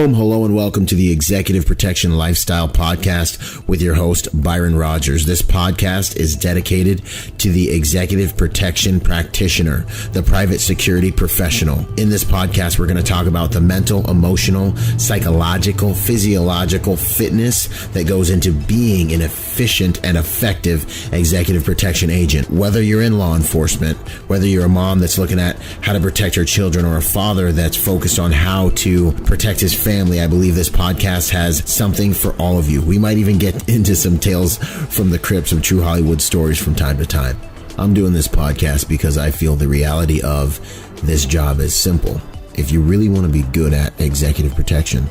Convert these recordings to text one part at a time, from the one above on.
Boom, hello and welcome to the Executive Protection Lifestyle Podcast with your host, Byron Rodgers. This podcast is dedicated to the executive protection practitioner, the private security professional. In this podcast, we're going to talk about the mental, emotional, psychological, physiological fitness that goes into being an efficient and effective executive protection agent. Whether you're in law enforcement, whether you're a mom that's looking at how to protect her children, or a father that's focused on how to protect his family, I believe this podcast has something for all of you. We might even get into some tales from the crypts of true Hollywood stories from time to time. I'm doing this podcast because I feel the reality of this job is simple. If you really want to be good at executive protection,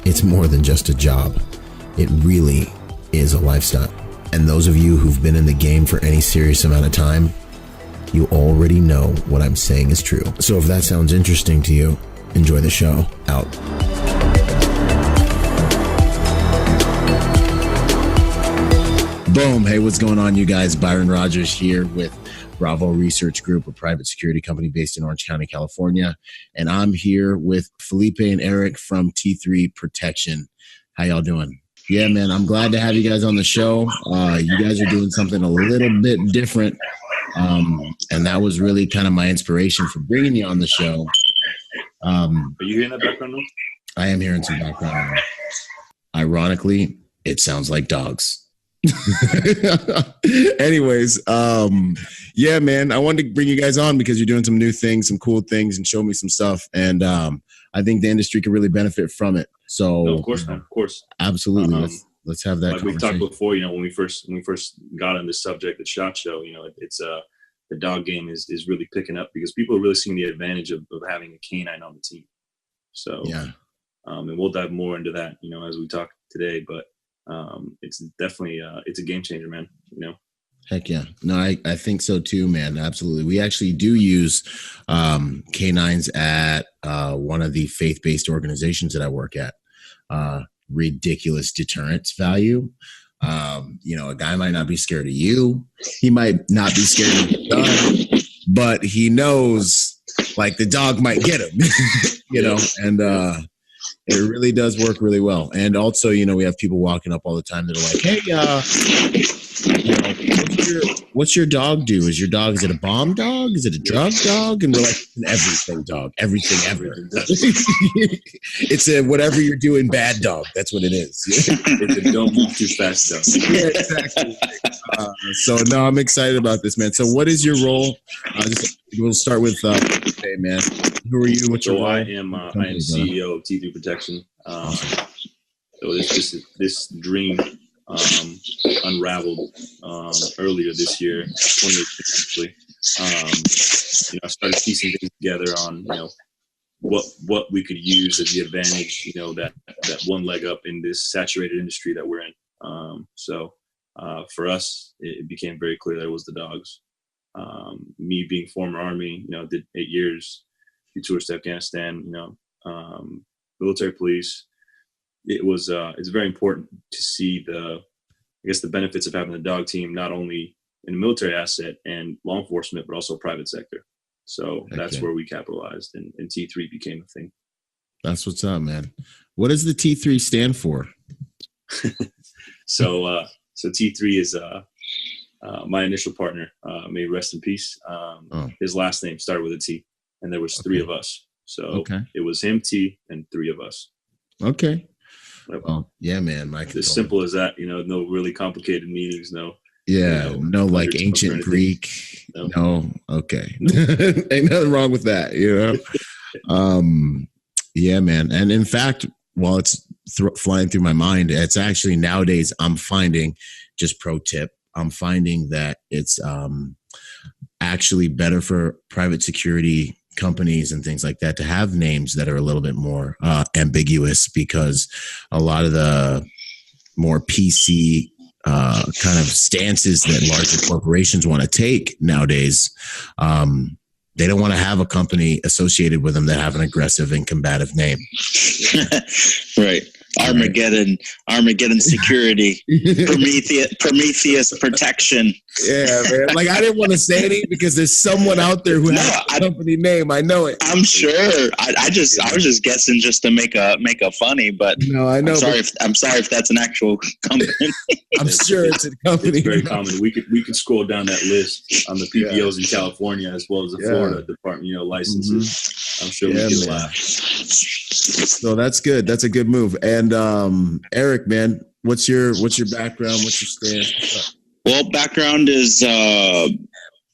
it's more than just a job. It really is a lifestyle. And those of you who've been in the game for any serious amount of time, you already know what I'm saying is true. So if that sounds interesting to you, enjoy the show. Out. Boom. Hey, what's going on, you guys? Byron Rodgers here with Bravo Research Group, a private security company based in Orange County, California. And I'm here with Felipe and Erick from T3 Protection. How y'all doing? Yeah, man, I'm glad to have you guys on the show. You guys are doing something a little bit different. And that was really kind of my inspiration for bringing you on the show. Are you hearing that background noise? I am hearing some background noise. Ironically, it sounds like dogs. Anyways, yeah, man, I wanted to bring you guys on because you're doing some new things, some cool things, and show me some stuff. And I think the industry can really benefit from it. So, no, of course, man, of course, absolutely. Let's have that. Like we talked before, when we first got on this subject at SHOT Show, it's the dog game is really picking up because people are really seeing the advantage of having a canine on the team. So yeah, and we'll dive more into that, as we talk today. But it's definitely it's a game changer, man. Heck yeah. No, I think so too, man. Absolutely. We actually do use canines at one of the faith-based organizations that I work at. Ridiculous deterrence value. A guy might not be scared of you. He might not be scared of the dog, but he knows like the dog might get him, and it really does work really well. And also, we have people walking up all the time that are like, hey, what's your dog do? Is it a bomb dog? Is it a drug dog? And we're like, an everything dog, everything ever. It's a whatever you're doing bad dog. That's what it is. It's a don't move too fast dog. Yeah, exactly. So no, I'm excited about this, man. So what is your role? We'll start with, hey man, who are you? What's your role? I am CEO of T3 Protection. So this dream unraveled earlier this year, 2018 actually. I started piecing things together on what we could use as the advantage, that one leg up in this saturated industry that we're in. So for us, it became very clear that it was the dogs. Me being former Army, did 8 years, few tours to Afghanistan, military police. It's very important to see the benefits of having a dog team, not only in a military asset and law enforcement, but also private sector. So that's where we capitalized, and T3 became a thing. That's what's up, man. What does the T3 stand for? So T3 is my initial partner. May he rest in peace. His last name started with a T, and there was three of us. So it was him, T, and three of us. Okay. Well, yeah, man. As simple as that, no really complicated meanings, no. Yeah, no like ancient Greek. No. Okay. Ain't nothing wrong with that, Yeah, man. And in fact, while it's flying through my mind, it's actually nowadays I'm finding, just pro tip, I'm finding that it's actually better for private security companies and things like that to have names that are a little bit more ambiguous, because a lot of the more PC kind of stances that larger corporations want to take nowadays, they don't want to have a company associated with them that have an aggressive and combative name. Right. Armageddon security, Prometheus protection. Yeah, man. Like, I didn't want to say anything because there's someone out there who has a company name. I know it. I'm sure. I was just guessing just to make a funny, but no, I know. I'm sorry if that's an actual company. I'm sure it's a company. It's very common. We could scroll down that list on the PPOs in California as well as the Florida Department, licenses. I'm sure we get a lot. So that's good. That's a good move. And Erick, man, what's your background? What's your stance? Well, background is I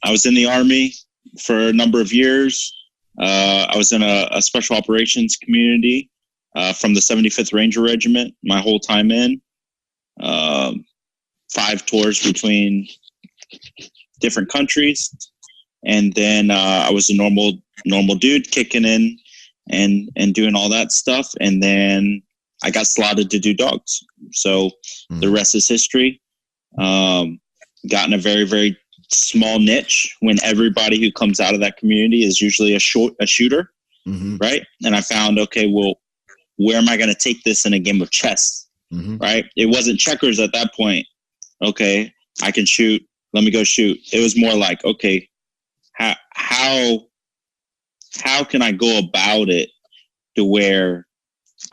was in the Army for a number of years. I was in a special operations community from the 75th Ranger Regiment my whole time in. 5 tours between different countries. And then I was a normal dude kicking in and doing all that stuff. And then I got slotted to do dogs. So the rest is history. Got in a very, very small niche when everybody who comes out of that community is usually a shooter, right? And I found, okay, well, where am I going to take this in a game of chess, right? It wasn't checkers at that point. Okay, I can shoot. Let me go shoot. It was more like, okay, how can I go about it to where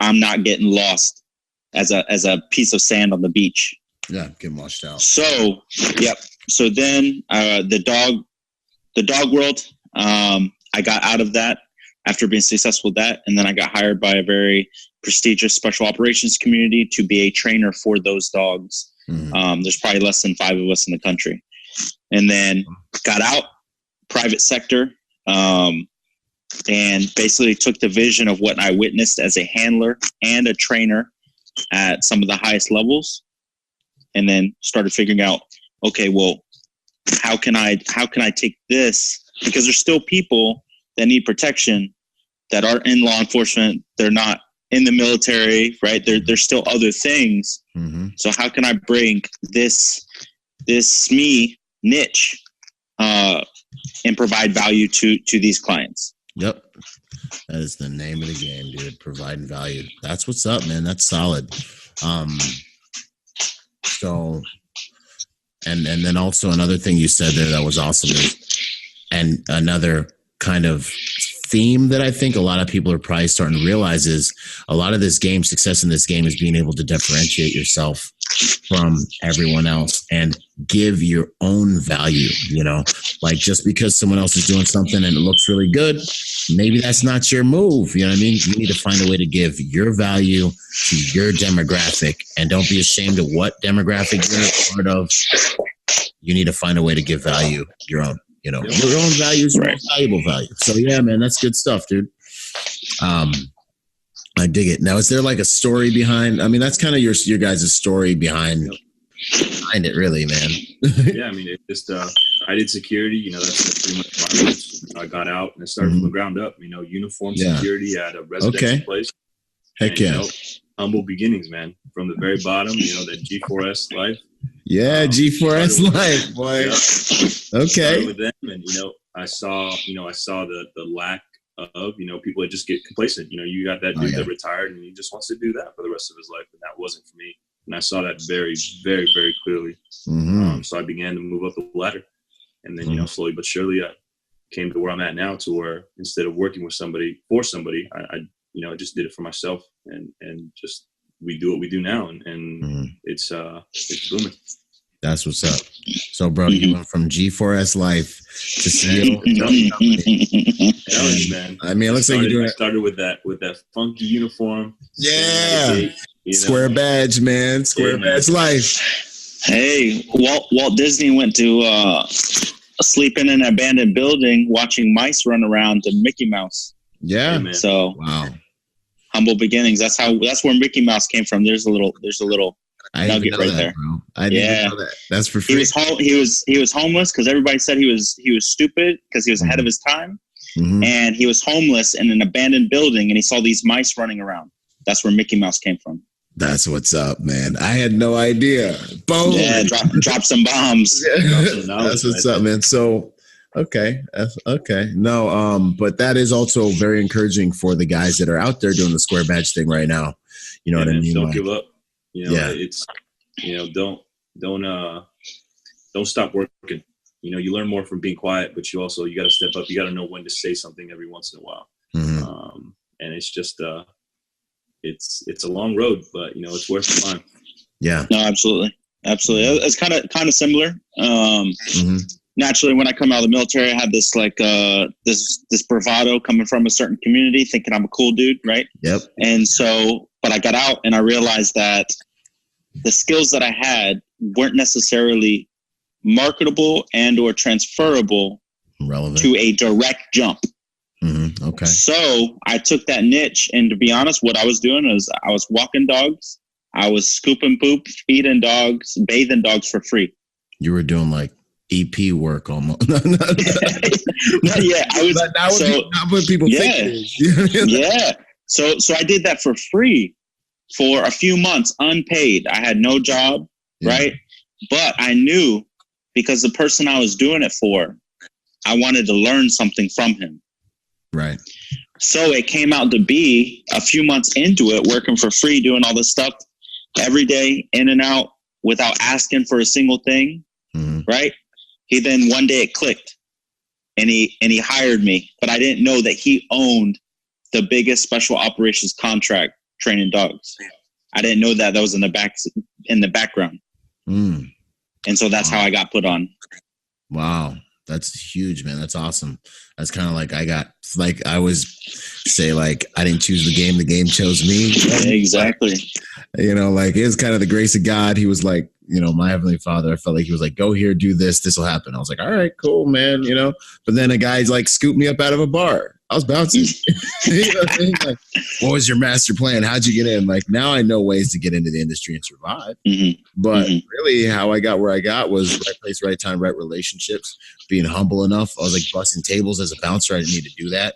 I'm not getting lost as a piece of sand on the beach? Yeah, getting washed out. So, yep. So then the dog world, I got out of that after being successful with that. And then I got hired by a very prestigious special operations community to be a trainer for those dogs. There's probably less than 5 of us in the country. And then got out, private sector, and basically took the vision of what I witnessed as a handler and a trainer at some of the highest levels. And then started figuring out, okay, well, how can I take this? Because there's still people that need protection that are in law enforcement. They're not in the military, right? There's still other things. So how can I bring this me niche and provide value to these clients? Yep. That is the name of the game, dude. Providing value. That's what's up, man. That's solid. So, and then also another thing you said there that was awesome is, and another kind of theme that I think a lot of people are probably starting to realize is a lot of this game, success in this game is being able to differentiate yourself from everyone else and give your own value, like just because someone else is doing something and it looks really good, maybe that's not your move. You know what I mean? You need to find a way to give your value to your demographic, and don't be ashamed of what demographic you're a part of. You need to find a way to give value your own. Your own values, your own valuable value. So yeah, man, that's good stuff, dude. I dig it. Now, is there like a story behind? I mean, that's kind of your guys' story behind it, really, man. Yeah, I mean, it just I did security. That's pretty much my roots. I got out and I started from the ground up. Uniform security at a residential place. Heck yeah. Humble beginnings, man. From the very bottom, that G4S life. Yeah, G4S life, boy. Yeah. Okay. Started with them, and I saw the lack of people that just get complacent. You got that dude that retired and he just wants to do that for the rest of his life, and that wasn't for me. And I saw that very, very, very clearly. So I began to move up the ladder, and then slowly but surely I came to where I'm at now, to where instead of working with somebody for somebody, I just did it for myself, and just we do what we do now, and it's booming. That's what's up. So, bro, you went from G4S life to CEO. Man. I mean, it looks like you're doing. I started with that funky uniform. Yeah, square badge, man. Square badge life. Hey, Walt Disney went to sleep in an abandoned building, watching mice run around to Mickey Mouse. Yeah. Hey, so wow. Humble beginnings. That's where Mickey Mouse came from. There's a little nugget right there. Bro. I didn't know that. That's for free. He was homeless because everybody said he was stupid because he was ahead of his time, and he was homeless in an abandoned building, and he saw these mice running around. That's where Mickey Mouse came from. That's what's up, man. I had no idea. Boom. Yeah, drop some bombs. That's what's up, man. So. Okay. No, but that is also very encouraging for the guys that are out there doing the square badge thing right now. You know what I mean? Don't give up. It's, don't stop working. You learn more from being quiet, but you got to step up. You got to know when to say something every once in a while. And it's just, it's a long road, but it's worth the climb. Yeah. No, absolutely. It's kind of similar. Naturally, when I come out of the military, I have this this bravado coming from a certain community, thinking I'm a cool dude, right? Yep. And so, but I got out and I realized that the skills that I had weren't necessarily marketable and or transferable relevant to a direct jump. Okay. So I took that niche, and to be honest, what I was doing is I was walking dogs, I was scooping poop, feeding dogs, bathing dogs for free. You were doing like EP work almost. Yeah, I was. Not what people think it is. Yeah. So I did that for free for a few months, unpaid. I had no job, right? But I knew, because the person I was doing it for, I wanted to learn something from him. Right. So it came out to be a few months into it, working for free, doing all this stuff every day, in and out, without asking for a single thing. Right. He then one day it clicked, and he hired me, but I didn't know that he owned the biggest special operations contract training dogs. I didn't know that was in the background. And so that's how I got put on. Wow. That's huge, man. That's awesome. That's kind of like I always say, like, I didn't choose the game chose me. Exactly. It's kind of the grace of God. He was like, my Heavenly Father, I felt like he was like, go here, do this will happen. I was like, all right, cool, man. But then a guy's like scooped me up out of a bar. I was bouncing. Like, what was your master plan? How'd you get in? Like, now I know ways to get into the industry and survive. But really how I got where I got was right place, right time, right relationships, being humble enough. I was like busting tables as a bouncer. I didn't need to do that,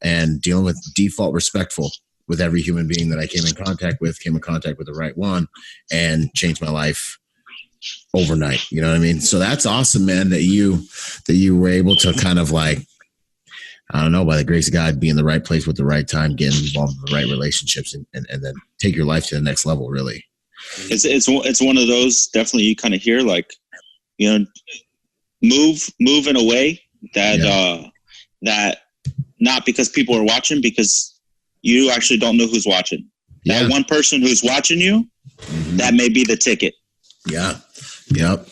and dealing with default respectful with every human being that I came in contact with the right one, and changed my life overnight. You know what I mean? So that's awesome, man, that you were able to kind of like, I don't know, by the grace of God, be in the right place with the right time, getting involved in the right relationships, and then take your life to the next level, really. It's one of those, definitely, you kind of hear like, move in a way that, that not because people are watching, because you actually don't know who's watching. That one person who's watching you, that may be the ticket. Yeah. Yep.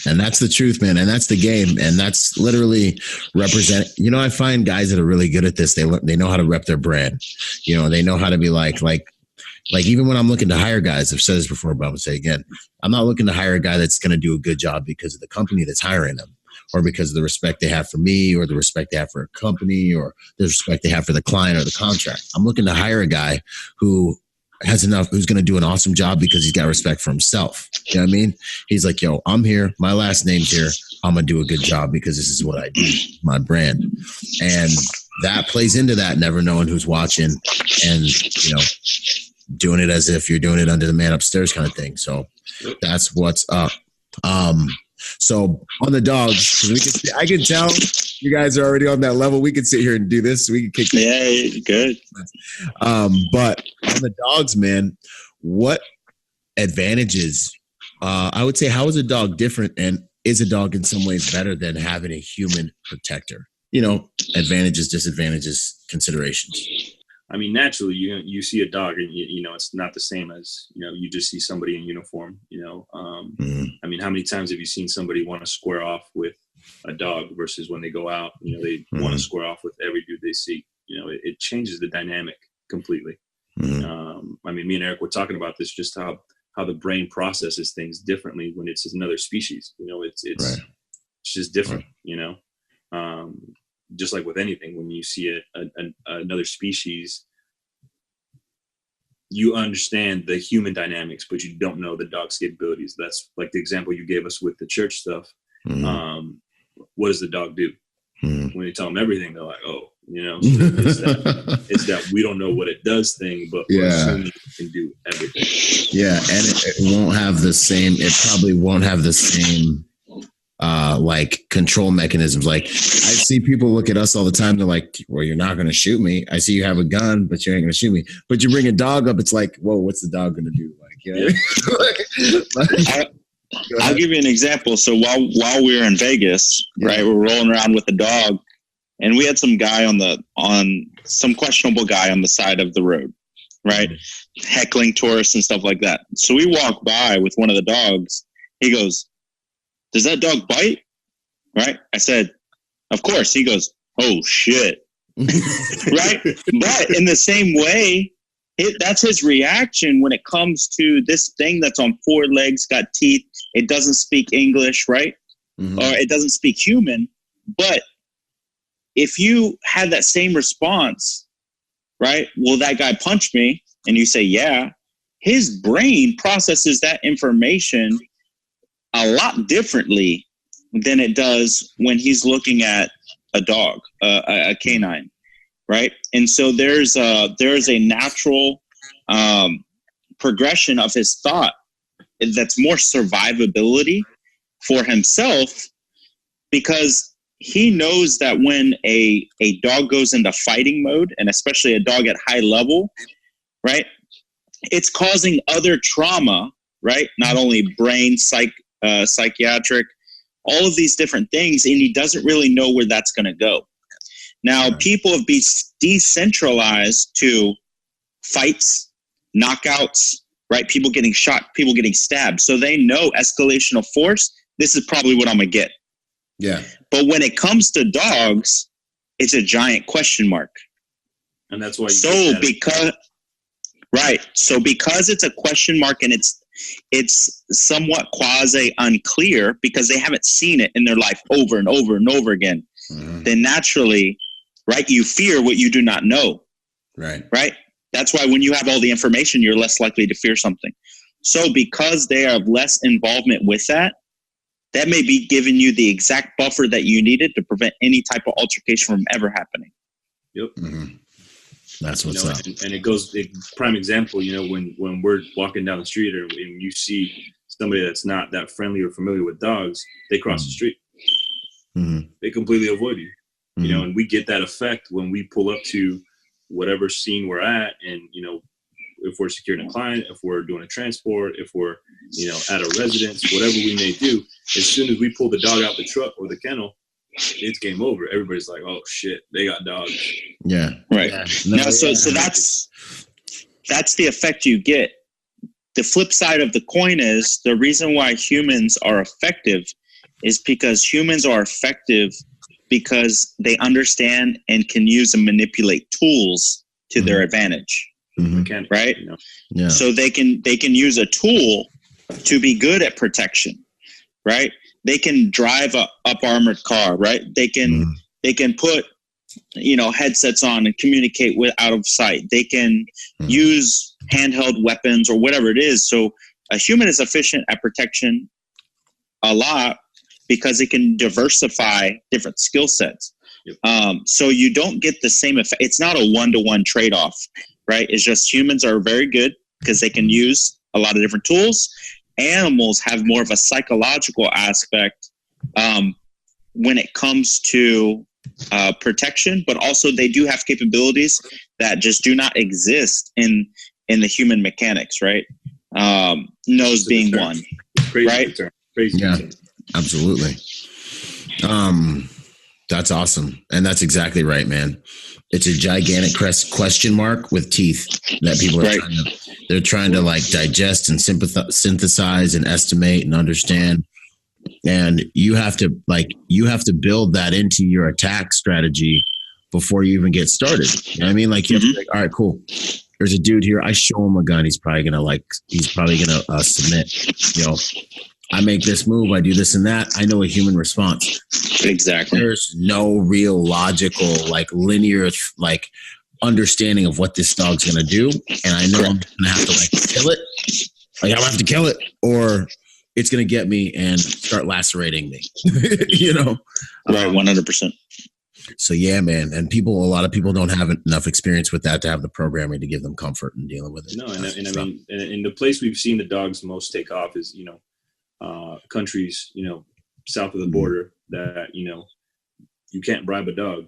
And that's the truth, man. And that's the game. And that's literally represent. I find guys that are really good at this. They know how to rep their brand. They know how to be like even when I'm looking to hire guys, I've said this before, but I'm going to say again, I'm not looking to hire a guy that's going to do a good job because of the company that's hiring them, or because of the respect they have for me, or the respect they have for a company, or the respect they have for the client or the contract. I'm looking to hire a guy who has enough, who's going to do an awesome job because he's got respect for himself. You know what I mean? He's like, yo, I'm here. My last name's here. I'm going to do a good job because this is what I do, my brand. And that plays into that, never knowing who's watching, and, doing it as if you're doing it under the man upstairs kind of thing. So that's what's up. So on the dogs, I can tell you guys are already on that level. We could sit here and do this. We can kick. Yeah, good. But on the dogs, man, what advantages? I would say, how is a dog different, and is a dog in some ways better than having a human protector? Advantages, disadvantages, considerations. I mean, naturally, you see a dog, and it's not the same as you just see somebody in uniform. I mean, how many times have you seen somebody want to square off with a dog versus when they go out? They want to square off with every dude they see. It changes the dynamic completely. I mean, me and Eric were talking about this, just how the brain processes things differently when it's another species. It's right. It's just different. Right. Just like with anything, when you see another species, you understand the human dynamics, but you don't know the dog's capabilities. That's like the example you gave us with the church stuff. What does the dog do? When you tell them everything, they're like, oh, so it's that we don't know what it does thing, but we're assuming it can do everything. Yeah, and it won't have the same. It probably won't have the same like control mechanisms. Like I see people look at us all the time. They're like, well, you're not going to shoot me. I see you have a gun, but you ain't going to shoot me. But you bring a dog up. It's like, whoa, what's the dog going to do? Like, I'll give you an example. So while we were in Vegas, right, we're rolling around with the dog, and we had some guy some questionable guy on the side of the road, right, heckling tourists and stuff like that. So we walk by with one of the dogs. He goes, "Does that dog bite?" Right? I said, "Of course." He goes, "Oh shit." Right? But in the same way, that's his reaction when it comes to this thing that's on 4 legs, got teeth. It doesn't speak English, right? Mm-hmm. Or it doesn't speak human. But if you had that same response, right? Will that guy punch me? And you say, yeah. His brain processes that information a lot differently than it does when he's looking at a dog, a canine, right? And so there's a natural progression of his thought that's more survivability for himself, because he knows that when a dog goes into fighting mode, and especially a dog at high level, right, it's causing other trauma, right? Not only brain, psychiatric, all of these different things, and he doesn't really know where that's going to go. Now, people have been decentralized to fights, knockouts, right? People getting shot, people getting stabbed. So they know escalation of force, this is probably what I'm going to get. Yeah. But when it comes to dogs, it's a giant question mark. And that's why because it's a question mark, and it's somewhat quasi unclear because they haven't seen it in their life over and over and over again. Mm-hmm. Then naturally, right, you fear what you do not know. Right. That's why when you have all the information, you're less likely to fear something. So because they have less involvement with that may be giving you the exact buffer that you needed to prevent any type of altercation from ever happening. Yep. Mm-hmm. That's what's up. And it goes, prime example, when we're walking down the street and you see somebody that's not that friendly or familiar with dogs, they cross the street. Mm-hmm. They completely avoid you. Mm-hmm. And we get that effect when we pull up to whatever scene we're at, and if we're securing a client, if we're doing a transport, if we're at a residence, whatever we may do, as soon as we pull the dog out the truck or the kennel, it's game over. Everybody's like, oh shit, they got dogs. Yeah. Right. Yeah. So that's the effect you get. The flip side of the coin is the reason why humans are effective is because humans are effective because they understand and can use and manipulate tools to their advantage. Mm-hmm. Right? Yeah. So they can use a tool to be good at protection, right? They can drive a up armored car, right? They can put headsets on and communicate with out of sight. They can use handheld weapons or whatever it is. So a human is efficient at protection a lot because it can diversify different skill sets. Yep. So you don't get the same effect. It's not a 1-to-1 trade-off, right? It's just humans are very good because they can use a lot of different tools. Animals have more of a psychological aspect when it comes to protection, but also they do have capabilities that just do not exist in the human mechanics, right? Nose being one, crazy right? Crazy. Yeah, absolutely. That's awesome. And that's exactly right, man. It's a gigantic question mark with teeth that people are trying to like digest and synthesize and estimate and understand. And you have to build that into your attack strategy before you even get started. You know what I mean? Like, you have to be like, all right, cool. There's a dude here. I show him a gun. He's probably going to submit. I make this move. I do this and that. I know a human response. Exactly. There's no real logical, like linear, like understanding of what this dog's going to do. And I know I'm going to have to like kill it. Like I'm going to have to kill it or it's going to get me and start lacerating me, Right. 100%. So yeah, man. And a lot of people don't have enough experience with that to have the programming to give them comfort in dealing with it. No. And I mean, in the place we've seen the dogs most take off is, countries, south of the border that, you can't bribe a dog,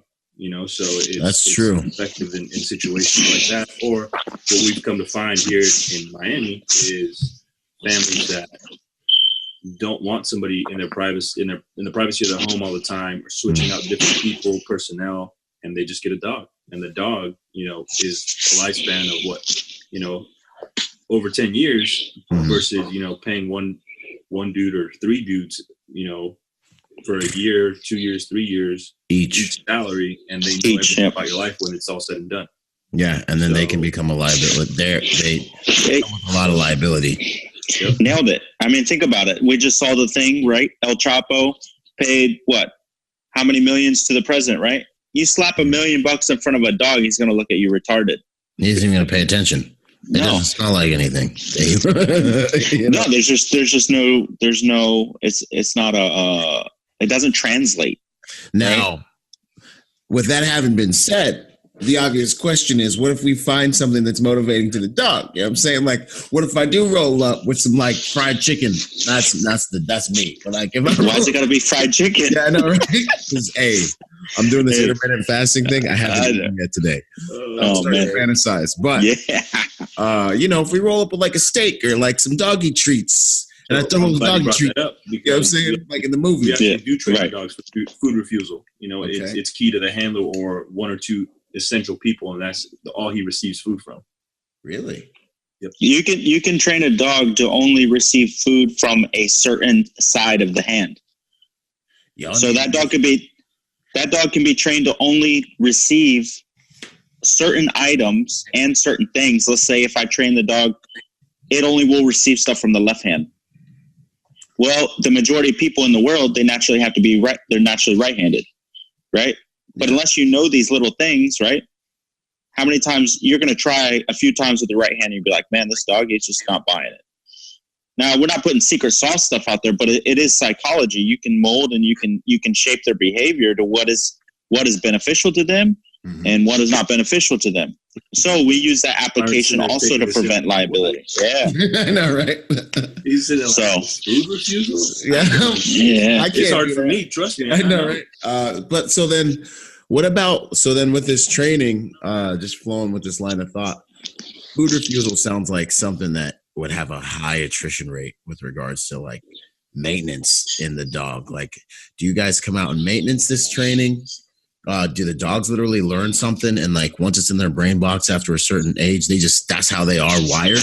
so it's true. effective in situations like that. Or what we've come to find here in Miami is families that don't want somebody in their privacy, in the privacy of their home all the time, or switching out different people, personnel, and they just get a dog. And the dog, is a lifespan of what, over 10 years versus, paying one dude or three dudes, for a year, 2 years, 3 years each salary, and they know everything about your life when it's all said and done. Yeah, and then they can become a liability. They come with a lot of liability. Yep. Nailed it. I mean, think about it. We just saw the thing, right? El Chapo paid what? How many millions to the president, right? You slap $1 million in front of a dog, he's going to look at you retarded. He isn't even going to pay attention. It doesn't smell like anything. No, it's not it doesn't translate. Now, right? With that having been said, the obvious question is, what if we find something that's motivating to the dog? You know what I'm saying? Like, what if I do roll up with some like fried chicken? That's me. But like, why is it gotta be fried chicken? Yeah, I know, right? Because I'm doing this intermittent fasting thing. I haven't eaten it today. I'm starting to fantasize. But if we roll up with like a steak or like some doggy treats. And I thought it was doggy treat. Up, you know what I'm saying? Like in the movie. We actually do train dogs for food refusal. It's key to the handler or one or two essential people, and that's all he receives food from. Really? Yep. You can train a dog to only receive food from a certain side of the hand. So that dog can be trained to only receive certain items and certain things. Let's say if I train the dog, it only will receive stuff from the left hand. Well, the majority of people in the world, they naturally have to be right. They're naturally right-handed, right? But unless you know these little things, right? How many times you're going to try a few times with the right hand and you'll be like, man, this dog is just not buying it. Now, we're not putting secret sauce stuff out there, but it is psychology. You can mold and you can shape their behavior to what is beneficial to them and what is not beneficial to them. So we use that application also to prevent liability. Yeah. I know, right? Is it food refusal? Yeah. It's hard for me. Trust me. I know, right? But so then with this training, just flowing with this line of thought, food refusal sounds like something that would have a high attrition rate with regards to like maintenance in the dog. Like, do you guys come out and maintenance this training? Do the dogs literally learn something and like once it's in their brain box after a certain age, that's how they are wired?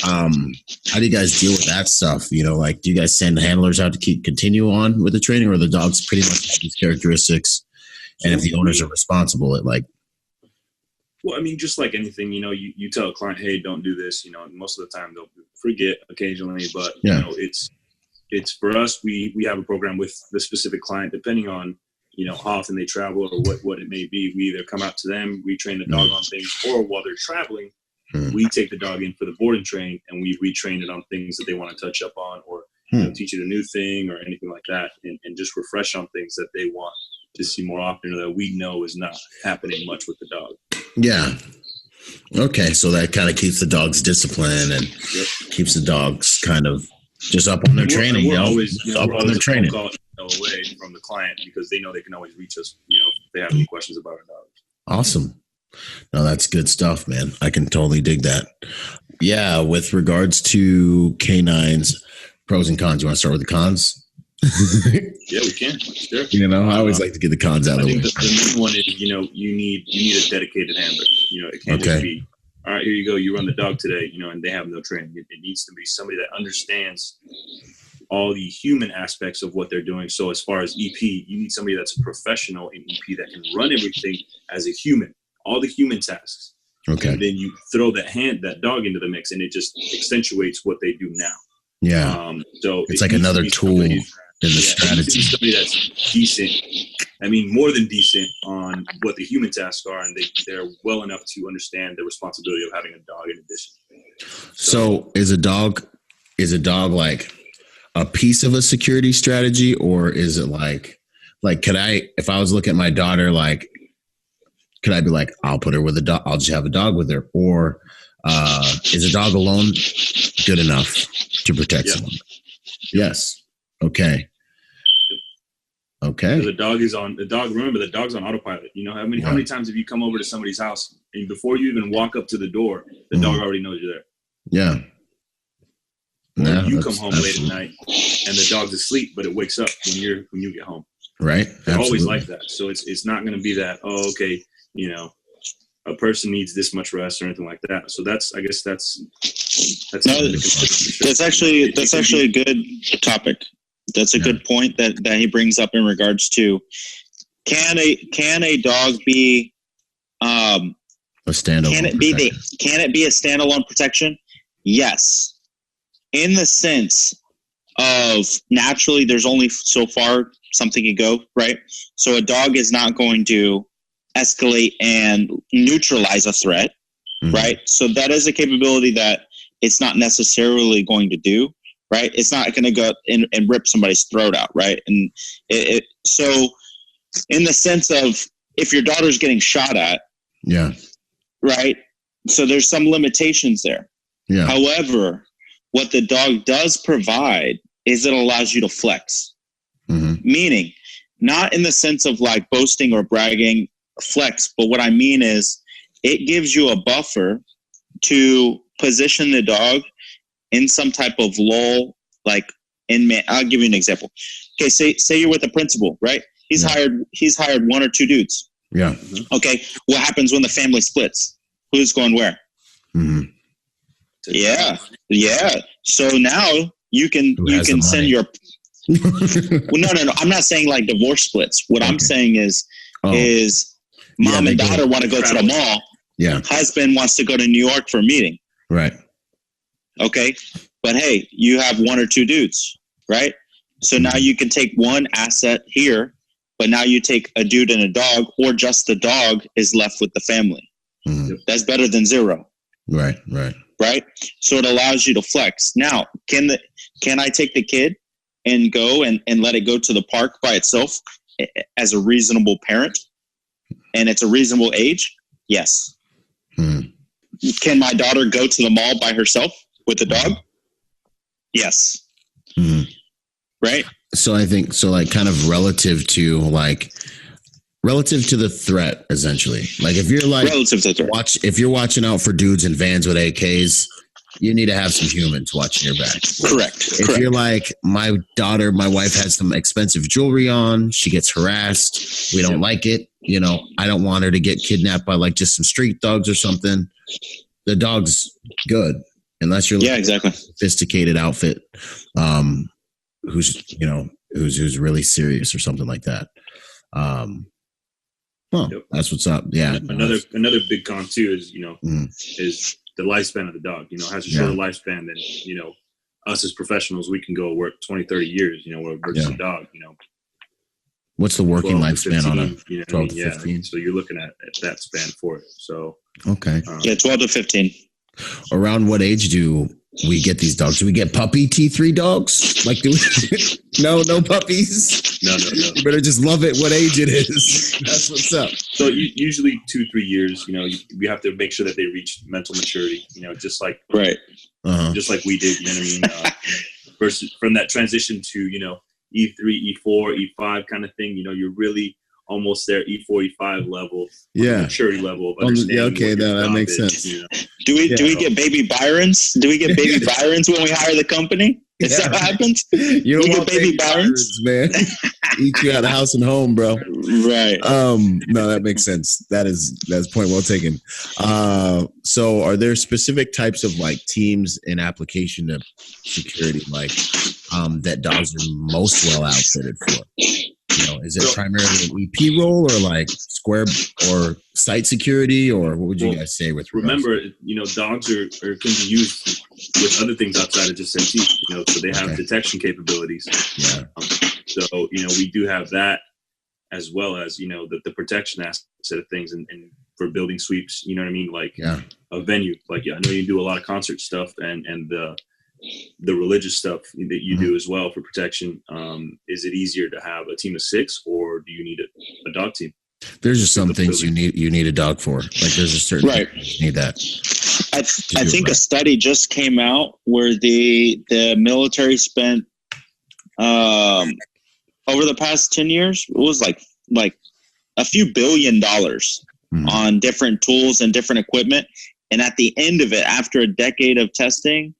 How do you guys deal with that stuff? Do you guys send handlers out to continue on with the training, or the dogs pretty much have these characteristics? And if the owners are responsible, well, I mean, just like anything, you tell a client, hey, don't do this, most of the time they'll forget occasionally, but it's for us, we have a program with the specific client, depending on, how often they travel or what it may be. We either come out to them, we train the dog on things, or while they're traveling, we take the dog in for the board and train, and we retrain it on things that they want to touch up on, or teach it a new thing or anything like that, and just refresh on things that they want to see more often, or that we know is not happening much with the dog. Yeah. Okay, so that kind of keeps the dogs disciplined and keeps the dogs kind of just up on their training. We're always up on their training. Away from the client because they know they can always reach us, if they have any questions about our dogs. Awesome. No, that's good stuff, man. I can totally dig that. Yeah, with regards to canines, pros and cons. You want to start with the cons? Yeah, we can. Sure. I always like to get the cons out of the way. The main one is, you need a dedicated handler. It can't just be, all right, here you go, you run the dog today, and they have no training. It needs to be somebody that understands all the human aspects of what they're doing. So as far as EP, you need somebody that's a professional in EP that can run everything as a human, all the human tasks. Okay. And then you throw that dog into the mix, and it just accentuates what they do now. Yeah. So it's like another tool in the strategy. Somebody that's decent. I mean, more than decent on what the human tasks are, and they're well enough to understand the responsibility of having a dog in addition. So is a dog like a piece of a security strategy, or is it like could I, if I was looking at my daughter, like, could I be like, I'll put her with a dog, I'll just have a dog with her, or is a dog alone good enough to protect someone? Yes. Okay. Okay. The dog's on autopilot. You know, how many times have you come over to somebody's house and before you even walk up to the door, the dog already knows you're there? Yeah. Or you come home late at night and the dog's asleep, but it wakes up when you get home. Right. They're always like that. So it's not going to be that, oh, okay, you know, a person needs this much rest or anything like that. So that's actually a good topic. That's a good point that he brings up in regards to can a dog be a standalone? Can it be a standalone protection? Yes, in the sense of naturally, there's only so far something can go, right? So a dog is not going to escalate and neutralize a threat, right? So that is a capability that it's not necessarily going to do, right? It's not going to go and rip somebody's throat out, right? And so in the sense of if your daughter's getting shot at, right? So there's some limitations there. Yeah. However, what the dog does provide is it allows you to flex. Meaning, not in the sense of like boasting or bragging, flex, but what I mean is it gives you a buffer to position the dog in some type of lull, like I'll give you an example. Okay, say you're with a principal, right? He's hired one or two dudes. Yeah. Okay, what happens when the family splits? Who's going where? Yeah. So now you can send your well, no. I'm not saying like divorce splits. What I'm saying is mom and daughter want to go to the mall. Yeah. Husband wants to go to New York for a meeting. Right. Okay. But hey, you have one or two dudes, right? So now you can take one asset here, but now you take a dude and a dog, or just the dog is left with the family. That's better than zero. Right. So it allows you to flex. Now, can I take the kid and go and let it go to the park by itself as a reasonable parent? And it's a reasonable age? Yes. Can my daughter go to the mall by herself with the dog? Yes. Right? So I think, like kind of relative to the threat, essentially. Like if you're like, if you're watching out for dudes in vans with AKs, you need to have some humans watching your back. Correct. If you're like, my wife has some expensive jewelry on, she gets harassed, we don't like it, you know, I don't want her to get kidnapped by like just some street thugs or something. The dog's good, unless you're like a sophisticated outfit, who's really serious or something like that. That's what's up. Yeah. Another big con too is, is the lifespan of the dog. You know, has a shorter lifespan than, us as professionals, we can go work 20, 30 years, versus a dog, What's the working lifespan on a 12 to 15? So you're looking at that span for it. So, okay. 12 to 15. Around what age do we get these dogs? Do we get puppy T3 dogs? Like, no puppies? No. You better just love it what age it is. That's what's up. So usually 2-3 years, we have to make sure that they reach mental maturity, just like, just like we did, versus from that transition to, E3, E4, E5 kind of thing, you're really almost there, E4, E5 level, maturity level of understanding. That makes sense. Do we get baby Byrons? Do we get baby Byrons when we hire the company? Is that what happens? You don't want baby Byrons, man. Eat you out of house and home, bro. Right. No, that makes sense. That's point well taken. So are there specific types of like teams in application to security, like that dogs are most well outfitted for? Is it primarily an EP role or like square or site security, or what would you guys say with regards? Remember, dogs can be used with other things outside of just MT, so they have detection capabilities. Yeah. So, we do have that as well as, the protection aspect of things and for building sweeps, you know what I mean? Like a venue, like, I know you do a lot of concert stuff and the religious stuff that you do as well for protection. Is it easier to have a team of 6 or do you need a dog team? There's just some things you need a dog for. Like there's a certain you need that. I think a study just came out where the military spent over the past 10 years, it was like a few $1 billion on different tools and different equipment. And at the end of it, after a decade of testing,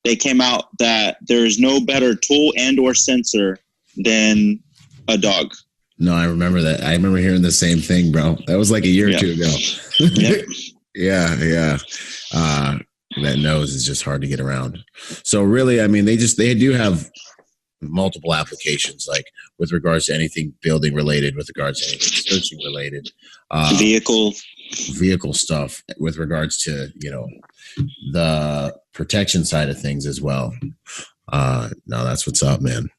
they came out that there's no better tool and or sensor than a dog. No, I remember that. I remember hearing the same thing, bro. That was like a year or two ago. Yep. Yeah. That nose is just hard to get around. So really, I mean, they do have multiple applications, like with regards to anything building related, with regards to anything searching related, vehicle stuff, with regards to, the protection side of things as well. No, that's what's up, man.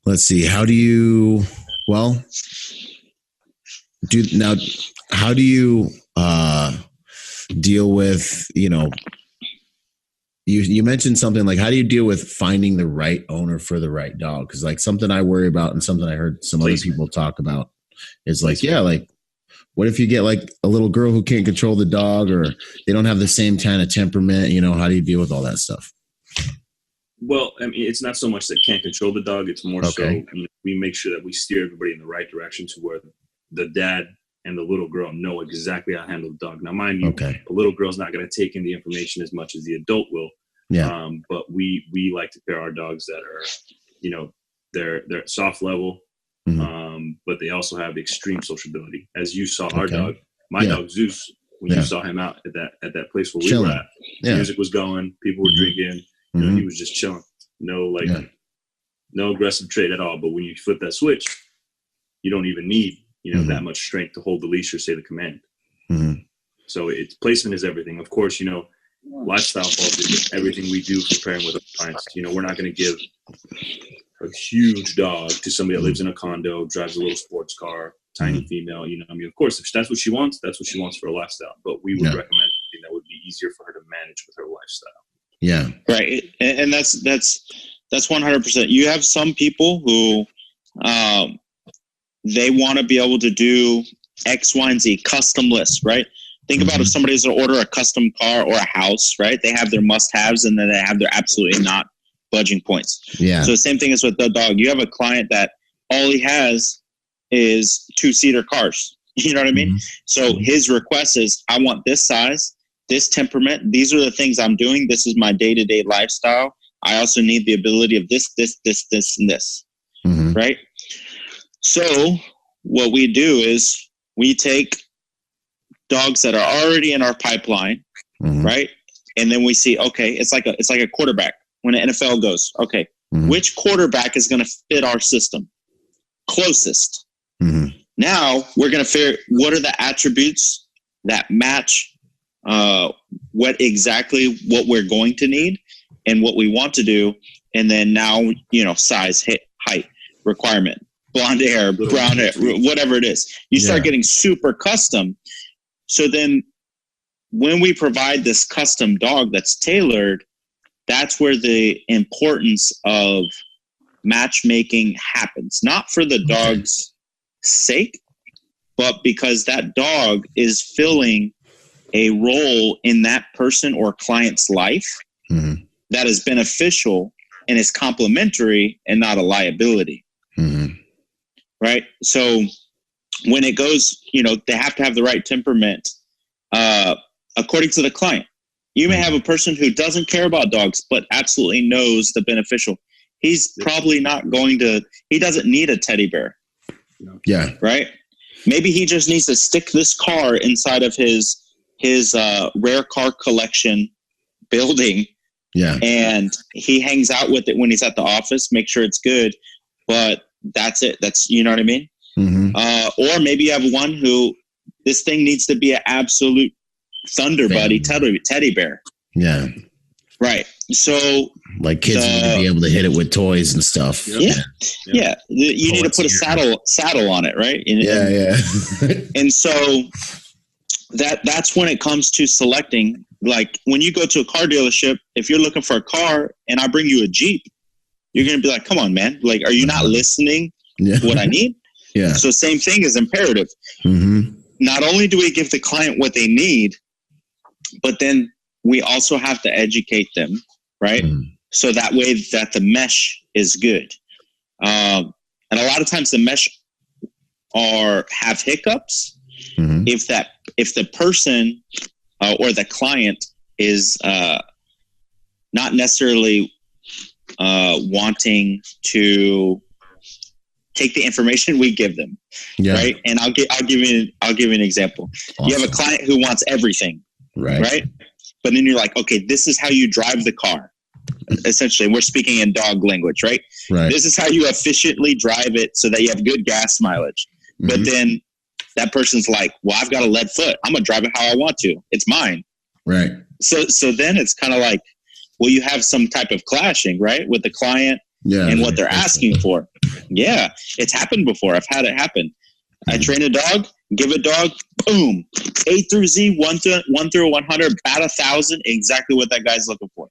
Let's see. How do you deal with, you mentioned something like, how do you deal with finding the right owner for the right dog? Because like something I worry about and something I heard some other people talk about is like, what if you get like a little girl who can't control the dog, or they don't have the same kind of temperament? How do you deal with all that stuff? Well, I mean, it's not so much that can't control the dog. It's more so we make sure that we steer everybody in the right direction to where the dad and the little girl know exactly how to handle the dog. Now, mind you, a little girl's not going to take in the information as much as the adult will. Yeah. But we like to pair our dogs that are, they're at soft level, but they also have extreme sociability. As you saw our dog, my dog Zeus, when you saw him out at that place where we were at, music was going, people were drinking, he was just chilling. No aggressive trait at all. But when you flip that switch, you don't even need that much strength to hold the leash or say the command. So placement is everything. Of course, lifestyle falls into everything we do for pairing with our clients. We're not going to give a huge dog to somebody that lives in a condo, drives a little sports car, tiny female. Of course, if that's what she wants, that's what she wants for a lifestyle. But we would recommend something that would be easier for her to manage with her lifestyle. Yeah. Right. And that's 100%. You have some people who, they want to be able to do X, Y, and Z custom lists, right? Think about if somebody's to order a custom car or a house, right? They have their must-haves and then they have their absolutely not budging points. Yeah. So the same thing is with the dog. You have a client that all he has is 2-seater cars. You know what I mean? So his request is, I want this size, this temperament. These are the things I'm doing. This is my day-to-day lifestyle. I also need the ability of this, and this, right? So what we do is we take dogs that are already in our pipeline, right? And then we see, okay, it's like a quarterback. When the NFL goes, okay, which quarterback is going to fit our system closest? Now we're going to figure what are the attributes that match what we're going to need and what we want to do. And then now, size, height, requirement, blonde hair, brown hair, whatever it is. You start getting super custom. So then when we provide this custom dog that's tailored, that's where the importance of matchmaking happens. Not for the dog's sake, but because that dog is filling a role in that person or client's life that is beneficial and is complementary and not a liability. Right? So when it goes, they have to have the right temperament according to the client. You may have a person who doesn't care about dogs, but absolutely knows the beneficial. He's probably not he doesn't need a teddy bear. Yeah. Right? Maybe he just needs to stick this car inside of his rare car collection building. Yeah. And he hangs out with it when he's at the office, make sure it's good. But that's it. That's, you know what I mean? Or maybe you have one who this thing needs to be an absolute thunder buddy teddy bear. Yeah. Right. So like kids need to be able to hit it with toys and stuff. Yeah. You need to put a saddle on it, right? And so that's when it comes to selecting. Like when you go to a car dealership, if you're looking for a car and I bring you a Jeep, you're going to be like, come on, man. Like, are you not listening to what I need? Yeah. So same thing is imperative. Not only do we give the client what they need, but then we also have to educate them, right? So that way that the mesh is good. And a lot of times the mesh have hiccups if the person or the client is not necessarily wanting to take the information we give them, right? And I'll give you an example. Awesome. You have a client who wants everything, right? But then you're like, okay, this is how you drive the car. Essentially, we're speaking in dog language, right? This is how you efficiently drive it so that you have good gas mileage. But then that person's like, well, I've got a lead foot. I'm gonna drive it how I want to. It's mine. Right. So then it's kind of like, well, you have some type of clashing, right, with the client and what they're asking for. Yeah, it's happened before. I've had it happen. I train a dog, give a dog, boom, A through Z, 1 through 100, bat 1,000, exactly what that guy's looking for.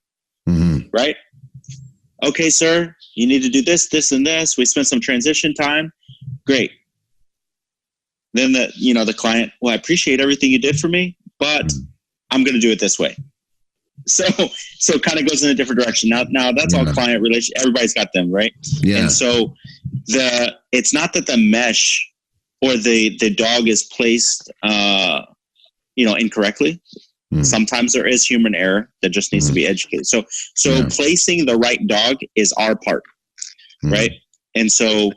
Right? Okay, sir, you need to do this, this, and this. We spent some transition time. Great. Then the client, well, I appreciate everything you did for me, but I'm going to do it this way. So it kind of goes in a different direction. Now that's all client relation. Everybody's got them, right? Yeah. And so it's not that the mesh or the dog is placed, incorrectly. Sometimes there is human error that just needs to be educated. So placing the right dog is our part, right? And so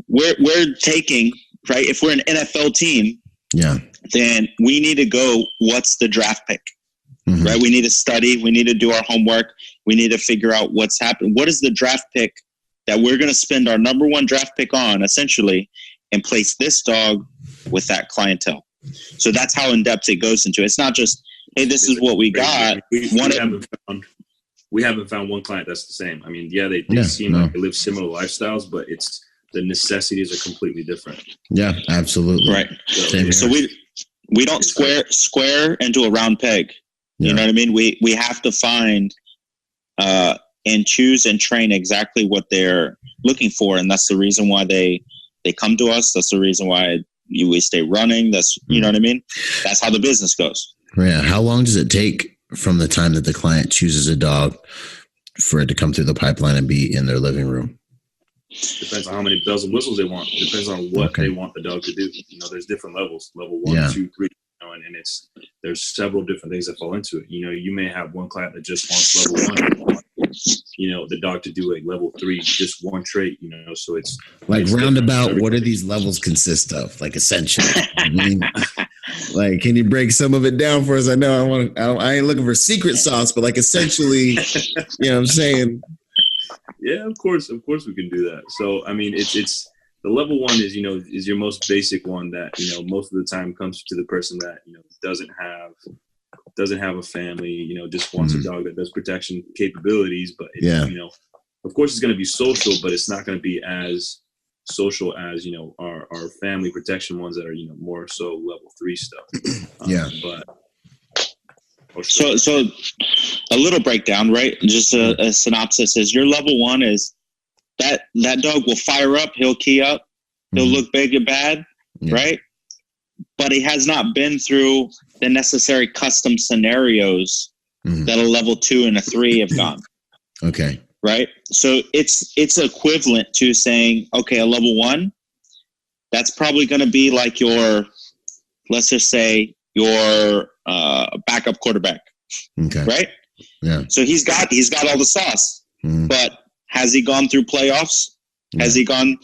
we're taking, right? If we're an NFL team, then we need to go, what's the draft pick? Right? We need to study. We need to do our homework. We need to figure out what's happening. What is the draft pick that we're going to spend our number one draft pick on, essentially, and place this dog with that clientele? So that's how in depth it goes into. It's not just, hey, this is what we got. We haven't found one client that's the same. I mean, they seem like they live similar lifestyles, but it's the necessities are completely different. Yeah, absolutely. Right. So we don't square into a round peg. You know what I mean? We have to find and choose and train exactly what they're looking for, and that's the reason why they come to us. That's the reason why we stay running. That's you know what I mean? That's how the business goes. Yeah. How long does it take from the time that the client chooses a dog for it to come through the pipeline and be in their living room? Depends on how many bells and whistles they want. Depends on what they want the dog to do. There's different levels. Level 1, 2, 3. And there's several different things that fall into it. You may have one client that just wants level 1. The dog to do a level 3, just one trait. So it's like roundabout. What do these levels consist of? Like essentially, I mean, like, can you break some of it down for us? I know I ain't looking for secret sauce, but like essentially, what I'm saying. Yeah, of course we can do that. So I mean, it's. The level 1 is your most basic one that, most of the time comes to the person that, doesn't have a family, just wants a dog that does protection capabilities. But, of course it's going to be social, but it's not going to be as social as, our family protection ones that are, more so level 3 stuff. So a little breakdown, right? Just a synopsis is your level 1 is, that dog will fire up. He'll key up. He'll look big and bad, right? But he has not been through the necessary custom scenarios that a level 2 and a 3 have gone. Okay. Right? So it's equivalent to saying, okay, a level 1, that's probably going to be like let's just say your backup quarterback. Okay. Right? Yeah. So he's got all the sauce, but has he gone through playoffs? Has he gone,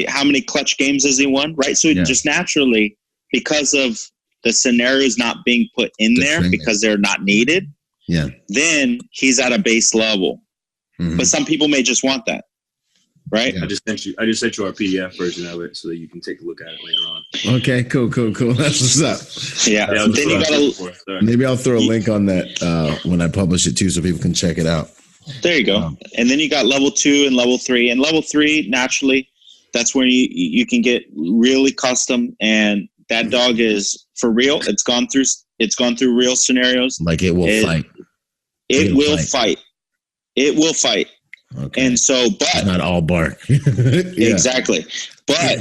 how many clutch games has he won? Right. So just naturally, because of the scenarios not being put in there because they're not needed, then he's at a base level. But some people may just want that. Right. I just sent you our PDF version of it so that you can take a look at it later on. Okay, cool. That's what's up. Yeah. Then you gotta, maybe I'll throw a link on that when I publish it too, so people can check it out. There you go. And then you got level 2 and level 3. And level 3, naturally, that's where you can get really custom. And that dog is for real. It's gone through real scenarios. Like it will fight. It will fight. It will fight. Okay. And so, but it's not all bark. Exactly. But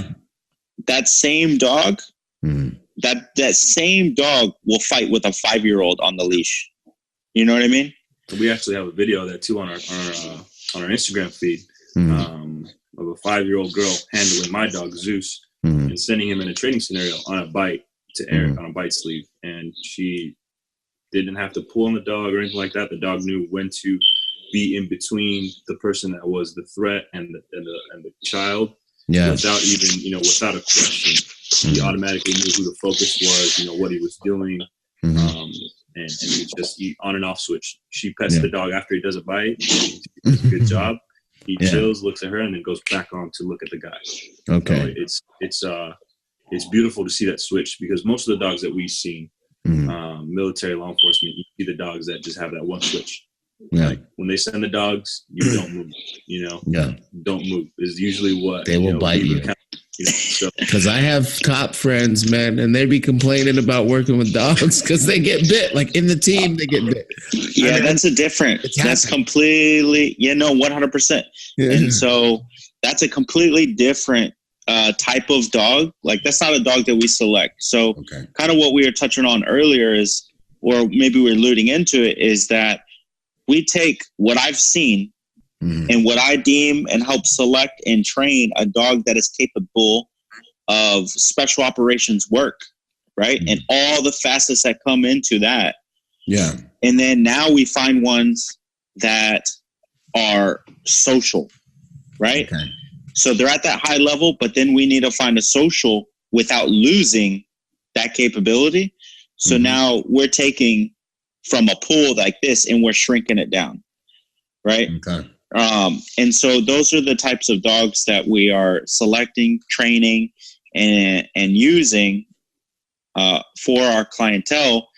that same dog, that same dog will fight with a 5-year-old on the leash. You know what I mean? We actually have a video of that too on our Instagram feed. of a 5-year-old girl handling my dog Zeus and sending him in a training scenario on a bite to Erick on a bite sleeve, and she didn't have to pull on the dog or anything like that. The dog knew when to be in between the person that was the threat and the child, without even without a question. He automatically knew who the focus was, what he was doing, and he just on and off switch. She pets the dog after he does a bite. He does a good job. He chills, looks at her, and then goes back on to look at the guy. Okay, so it's beautiful to see that switch, because most of the dogs that we've seen, military, law enforcement, you see the dogs that just have that one switch. Like when they send the dogs, you don't move. Don't move is usually what they will bite you. Because I have cop friends, man, and they be complaining about working with dogs because they get bit. Like in the team, they get bit. Yeah, that's that's completely, 100%. And so that's a completely different type of dog. Like that's not a dog that we select. So kind of what we were touching on earlier is, or maybe we're alluding into it, is that we take what I've seen and what I deem and help select and train a dog that is capable of special operations work, right? And all the facets that come into that. Yeah. And then now we find ones that are social, right? Okay. So they're at that high level, but then we need to find a social without losing that capability. So now we're taking from a pool like this and we're shrinking it down, right? Okay. And so those are the types of dogs that we are selecting, training, and using for our clientele,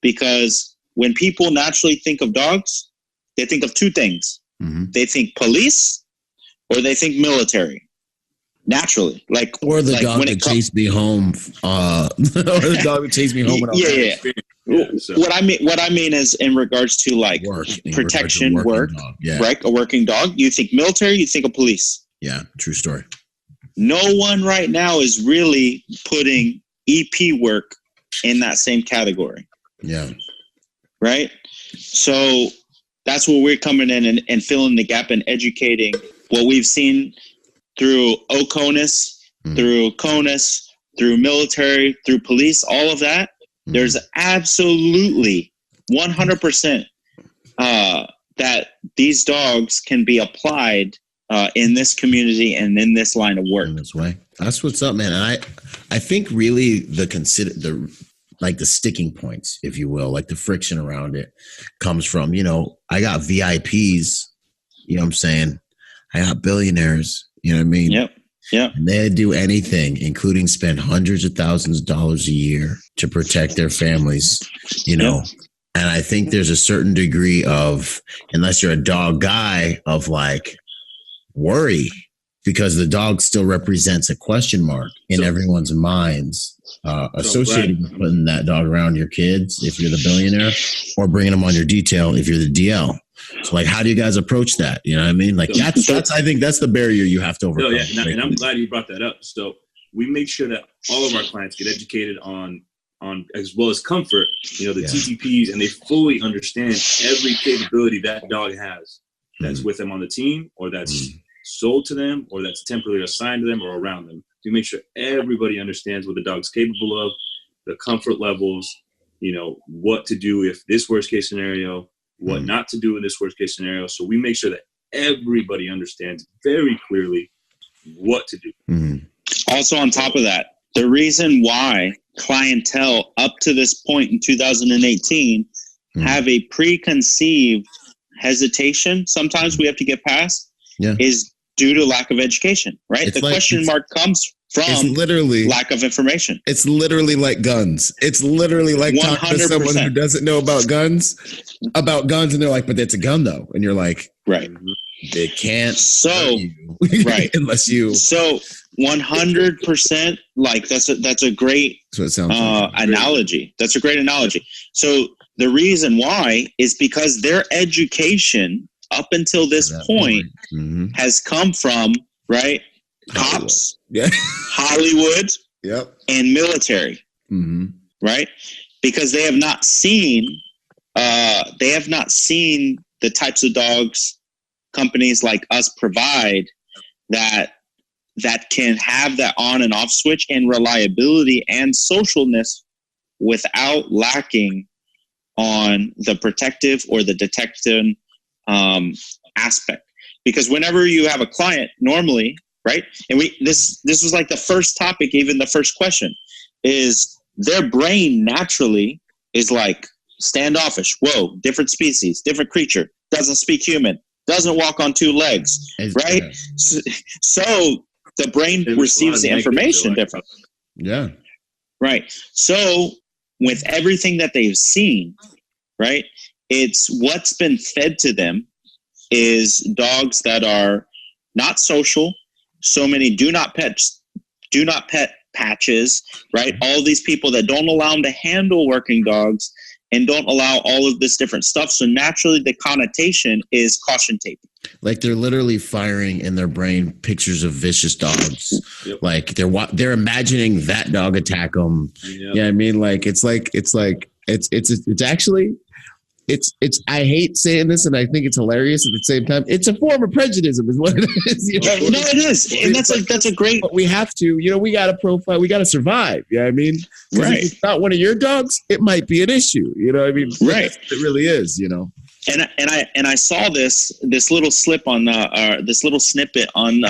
because when people naturally think of dogs, they think of two things. They think police or they think military. Naturally, or the dog that chased me home, or the dog that chased me home. What I mean is in regards to work, protection, work, right? A working dog. You think military, you think of police. Yeah, true story. No one right now is really putting EP work in that same category. Yeah. Right. So that's where we're coming in and filling the gap and educating what we've seen through OCONUS, through CONUS, through military, through police, all of that. There's absolutely 100% that these dogs can be applied in this community and in this line of work. In this way. That's what's up, man. And I think really the sticking points, if you will, like the friction around it comes from, I got VIPs, what I'm saying? I got billionaires, you know what I mean? Yep. Yeah. And they do anything, including spend hundreds of thousands of dollars a year to protect their families, And I think there's a certain degree of, unless you're a dog guy, of worry, because the dog still represents a question mark in everyone's minds associated with putting that dog around your kids if you're the billionaire, or bringing them on your detail if you're the DL. So how do you guys approach that? You know what I mean? That's I think that's the barrier you have to overcome. And I'm glad you brought that up. So we make sure that all of our clients get educated on as well as comfort, the TTPs, and they fully understand every capability that dog has that's with them on the team, or that's sold to them, or that's temporarily assigned to them or around them. We make sure everybody understands what the dog's capable of, the comfort levels, what to do if this worst case scenario, what not to do in this worst case scenario. So we make sure that everybody understands very clearly what to do. Also, on top of that, the reason why clientele up to this point in 2018 have a preconceived hesitation, sometimes we have to get past, is due to lack of education, right? The question mark comes from literally lack of information. It's literally like guns. It's literally like 100%. Talking to someone who doesn't know about guns, and they're like, but it's a gun though. And you're like, right. They can't. So, right. Unless you. So 100%, that's a great analogy. That's a great analogy. So the reason why is because their education up until this point has come from, right? Cops, Hollywood, and military, right? Because they have not seen the types of dogs companies like us provide that can have that on and off switch and reliability and socialness without lacking on the protective or the detective aspect. Because whenever you have a client, normally, right? And this was like the first topic, even the first question, is their brain naturally is like standoffish. Whoa, different species, different creature, doesn't speak human, doesn't walk on two legs, right? Yeah. So the brain receives the information different. Yeah. Right. So with everything that they've seen, right, it's what's been fed to them is dogs that are not social. So many do not pet patches, right? All these people that don't allow them to handle working dogs and don't allow all of this different stuff. So naturally the connotation is caution tape. Like they're literally firing in their brain pictures of vicious dogs. Yep. Like they're imagining that dog attack them. Yep. Yeah, I mean, like it's actually I hate saying this, and I think it's hilarious at the same time. It's a form of prejudice, is what it is. You know? No, it is, and that's a great. But we have to, we got to profile. We got to survive. Yeah, I mean, right. If it's not one of your dogs, it might be an issue. You know, what I mean, right? It really is. And I saw this little slip on this little snippet on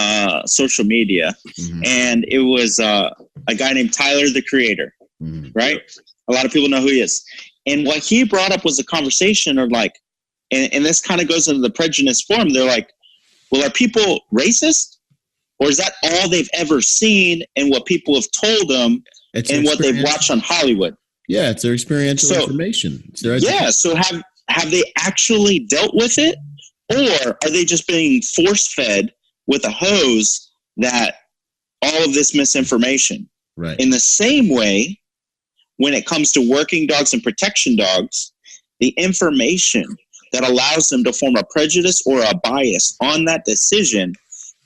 social media, and it was a guy named Tyler, the Creator, right? A lot of people know who he is. And what he brought up was a conversation of like, and this kind of goes into the prejudice form. They're like, well, are people racist? Or is that all they've ever seen and what people have told them and what they've watched on Hollywood? Yeah, it's their experiential information. So have they actually dealt with it? Or are they just being force-fed with a hose that all of this misinformation? Right. In the same way, when it comes to working dogs and protection dogs, the information that allows them to form a prejudice or a bias on that decision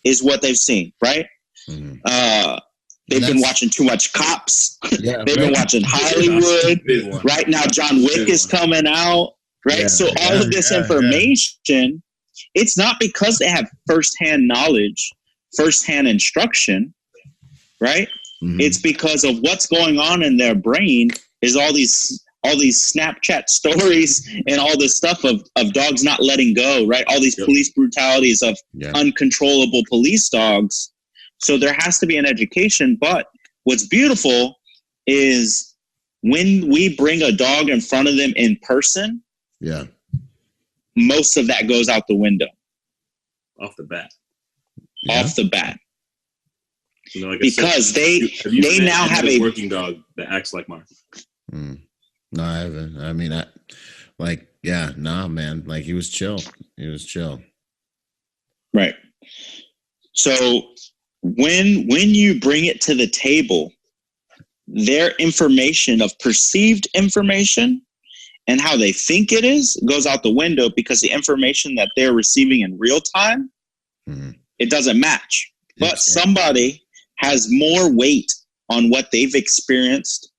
is what they've seen, right? They've been watching too much Cops. Yeah, they've been watching Hollywood. Right now, John Wick is coming out, right? Yeah, so all of this information, it's not because they have firsthand knowledge, firsthand instruction, right? It's because of what's going on in their brain is all these Snapchat stories and all this stuff of dogs not letting go, right? All these police brutalities of uncontrollable police dogs. So there has to be an education. But what's beautiful is when we bring a dog in front of them in person, most of that goes out the window. Off the bat. Like because they now have a working dog that acts like Mark. No, I haven't. I mean, man. Like he was chill. Right. So when you bring it to the table, their information of perceived information and how they think it is goes out the window because the information that they're receiving in real time, it doesn't match. But somebody has more weight on what they've experienced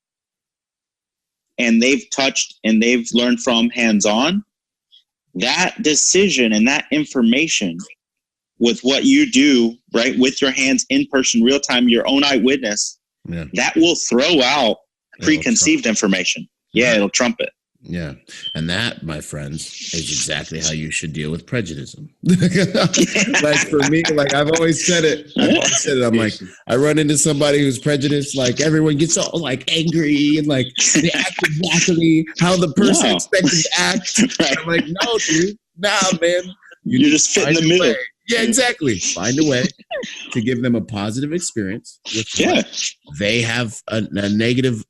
and they've touched and they've learned from hands-on. That decision and that information with what you do, right, with your hands in person, real time, your own eyewitness, that will throw out preconceived information. Yeah, it'll trump it. Yeah. And that, my friends, is exactly how you should deal with prejudice. Like for me, like I've always said it. I'm like, I run into somebody who's prejudiced, like everyone gets all like angry and like they act exactly how the person expected to act. Right. I'm like, no, dude, man. You're just fit in the middle. Yeah, exactly. Find a way to give them a positive experience with what they have a negative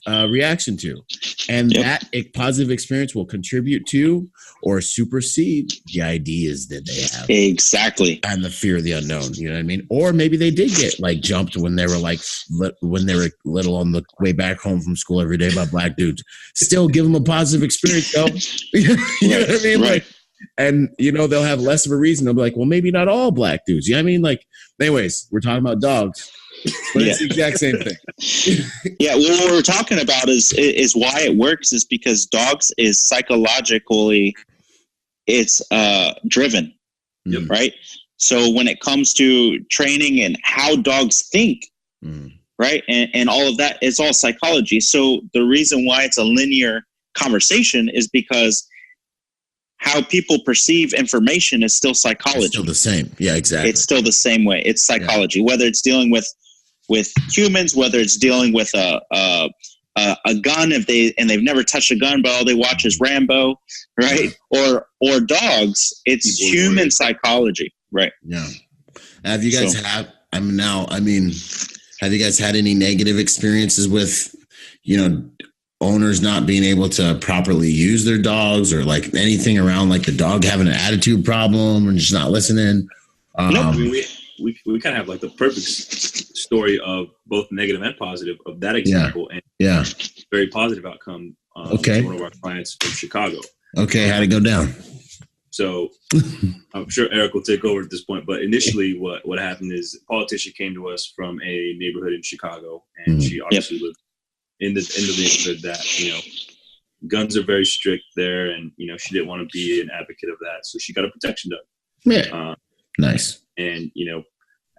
reaction to. And that positive experience will contribute to or supersede the ideas that they have. Exactly. And the fear of the unknown, you know what I mean? Or maybe they did get like jumped when they were like, when they were little on the way back home from school every day by black dudes. Still give them a positive experience, though. You know what I mean? Right. Like, and, they'll have less of a reason. They'll be like, well, maybe not all black dudes. You know what I mean? Like, anyways, we're talking about dogs, but it's the exact same thing. Well, what we're talking about is why it works is because dogs is psychologically, it's driven. Yep. Right. So when it comes to training and how dogs think, right, and all of that, it's all psychology. So the reason why it's a linear conversation is because how people perceive information is still psychology. It's still the same. Yeah, exactly. It's still the same way. It's psychology, whether it's dealing with humans, whether it's dealing with a gun they've never touched a gun, but all they watch is Rambo, right? Or dogs. It's human psychology, right? Yeah. Have you guys have you guys had any negative experiences with, owners not being able to properly use their dogs, or like anything around like the dog having an attitude problem and just not listening? Nope. We kind of have like the perfect story of both negative and positive of that example, and very positive outcome. Okay. One of our clients from Chicago. Okay, how'd it go down? So I'm sure Erick will take over at this point, but initially what happened is a politician came to us from a neighborhood in Chicago, and she obviously lived in the neighborhood that, guns are very strict there, and, she didn't want to be an advocate of that. So she got a protection dog. Yeah. Nice. And,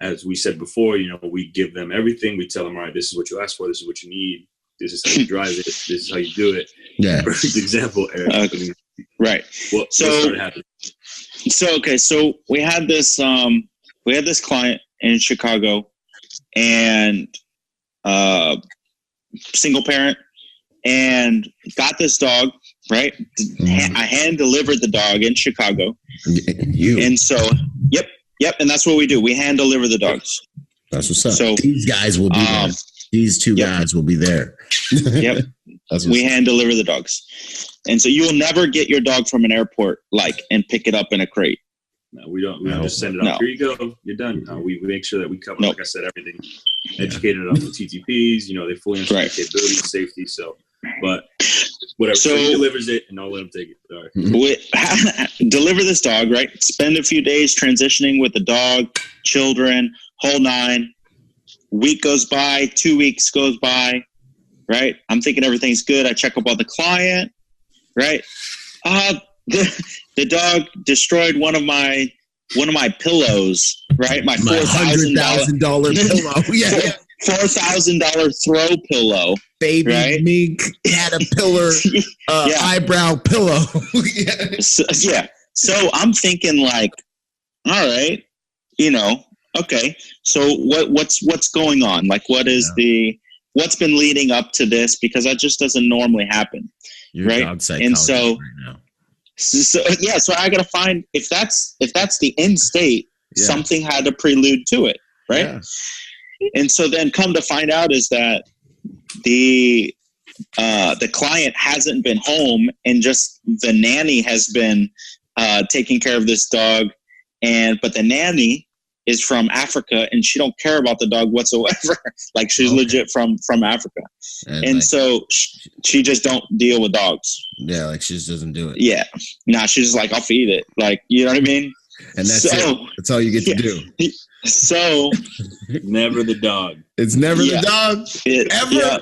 as we said before, we give them everything. We tell them, all right, this is what you asked for. This is what you need. This is how you drive it. This is how you do it. Yeah. Perfect example, Erick. Right. What started happening? So we had this client in Chicago, and single parent, and got this dog, right? I hand delivered the dog in Chicago. And so, yep. And that's what we do. We hand deliver the dogs. That's what's up. So these guys will be there. These two guys will be there. Yep. We hand deliver the dogs. And so you will never get your dog from an airport, and pick it up in a crate. No, we don't. We don't just send it off. Here you go. You're done. We make sure that we cover, like I said, everything. Educated on the TTPs. They fully understand capability, safety. So, but whatever. So he delivers it, and I'll let him take it. All right. Deliver this dog, right? Spend a few days transitioning with the dog, children, whole nine. Week goes by, 2 weeks goes by, right? I'm thinking everything's good. I check up on the client, right? The dog destroyed one of my pillows, right? My $400,000 pillow. Yeah. $4,000 throw pillow. Baby right? mink caterpillar eyebrow pillow. So I'm thinking like, all right, okay. So what's going on? Like, what's been leading up to this? Because that just doesn't normally happen. You're right. And so, right now. So I got to find if that's the end state, something had to prelude to it. Right. Yeah. And so then come to find out is that the client hasn't been home, and just the nanny has been taking care of this dog. But the nanny is from Africa, and she don't care about the dog whatsoever. Like, she's legit from Africa. And so she just don't deal with dogs. Yeah. Like, she just doesn't do it. Yeah. Nah, she's just like, I'll feed it. Like, you know what I mean? And that's it. That's all you get to do. So never the dog. It's never the dog. Ever. Yeah.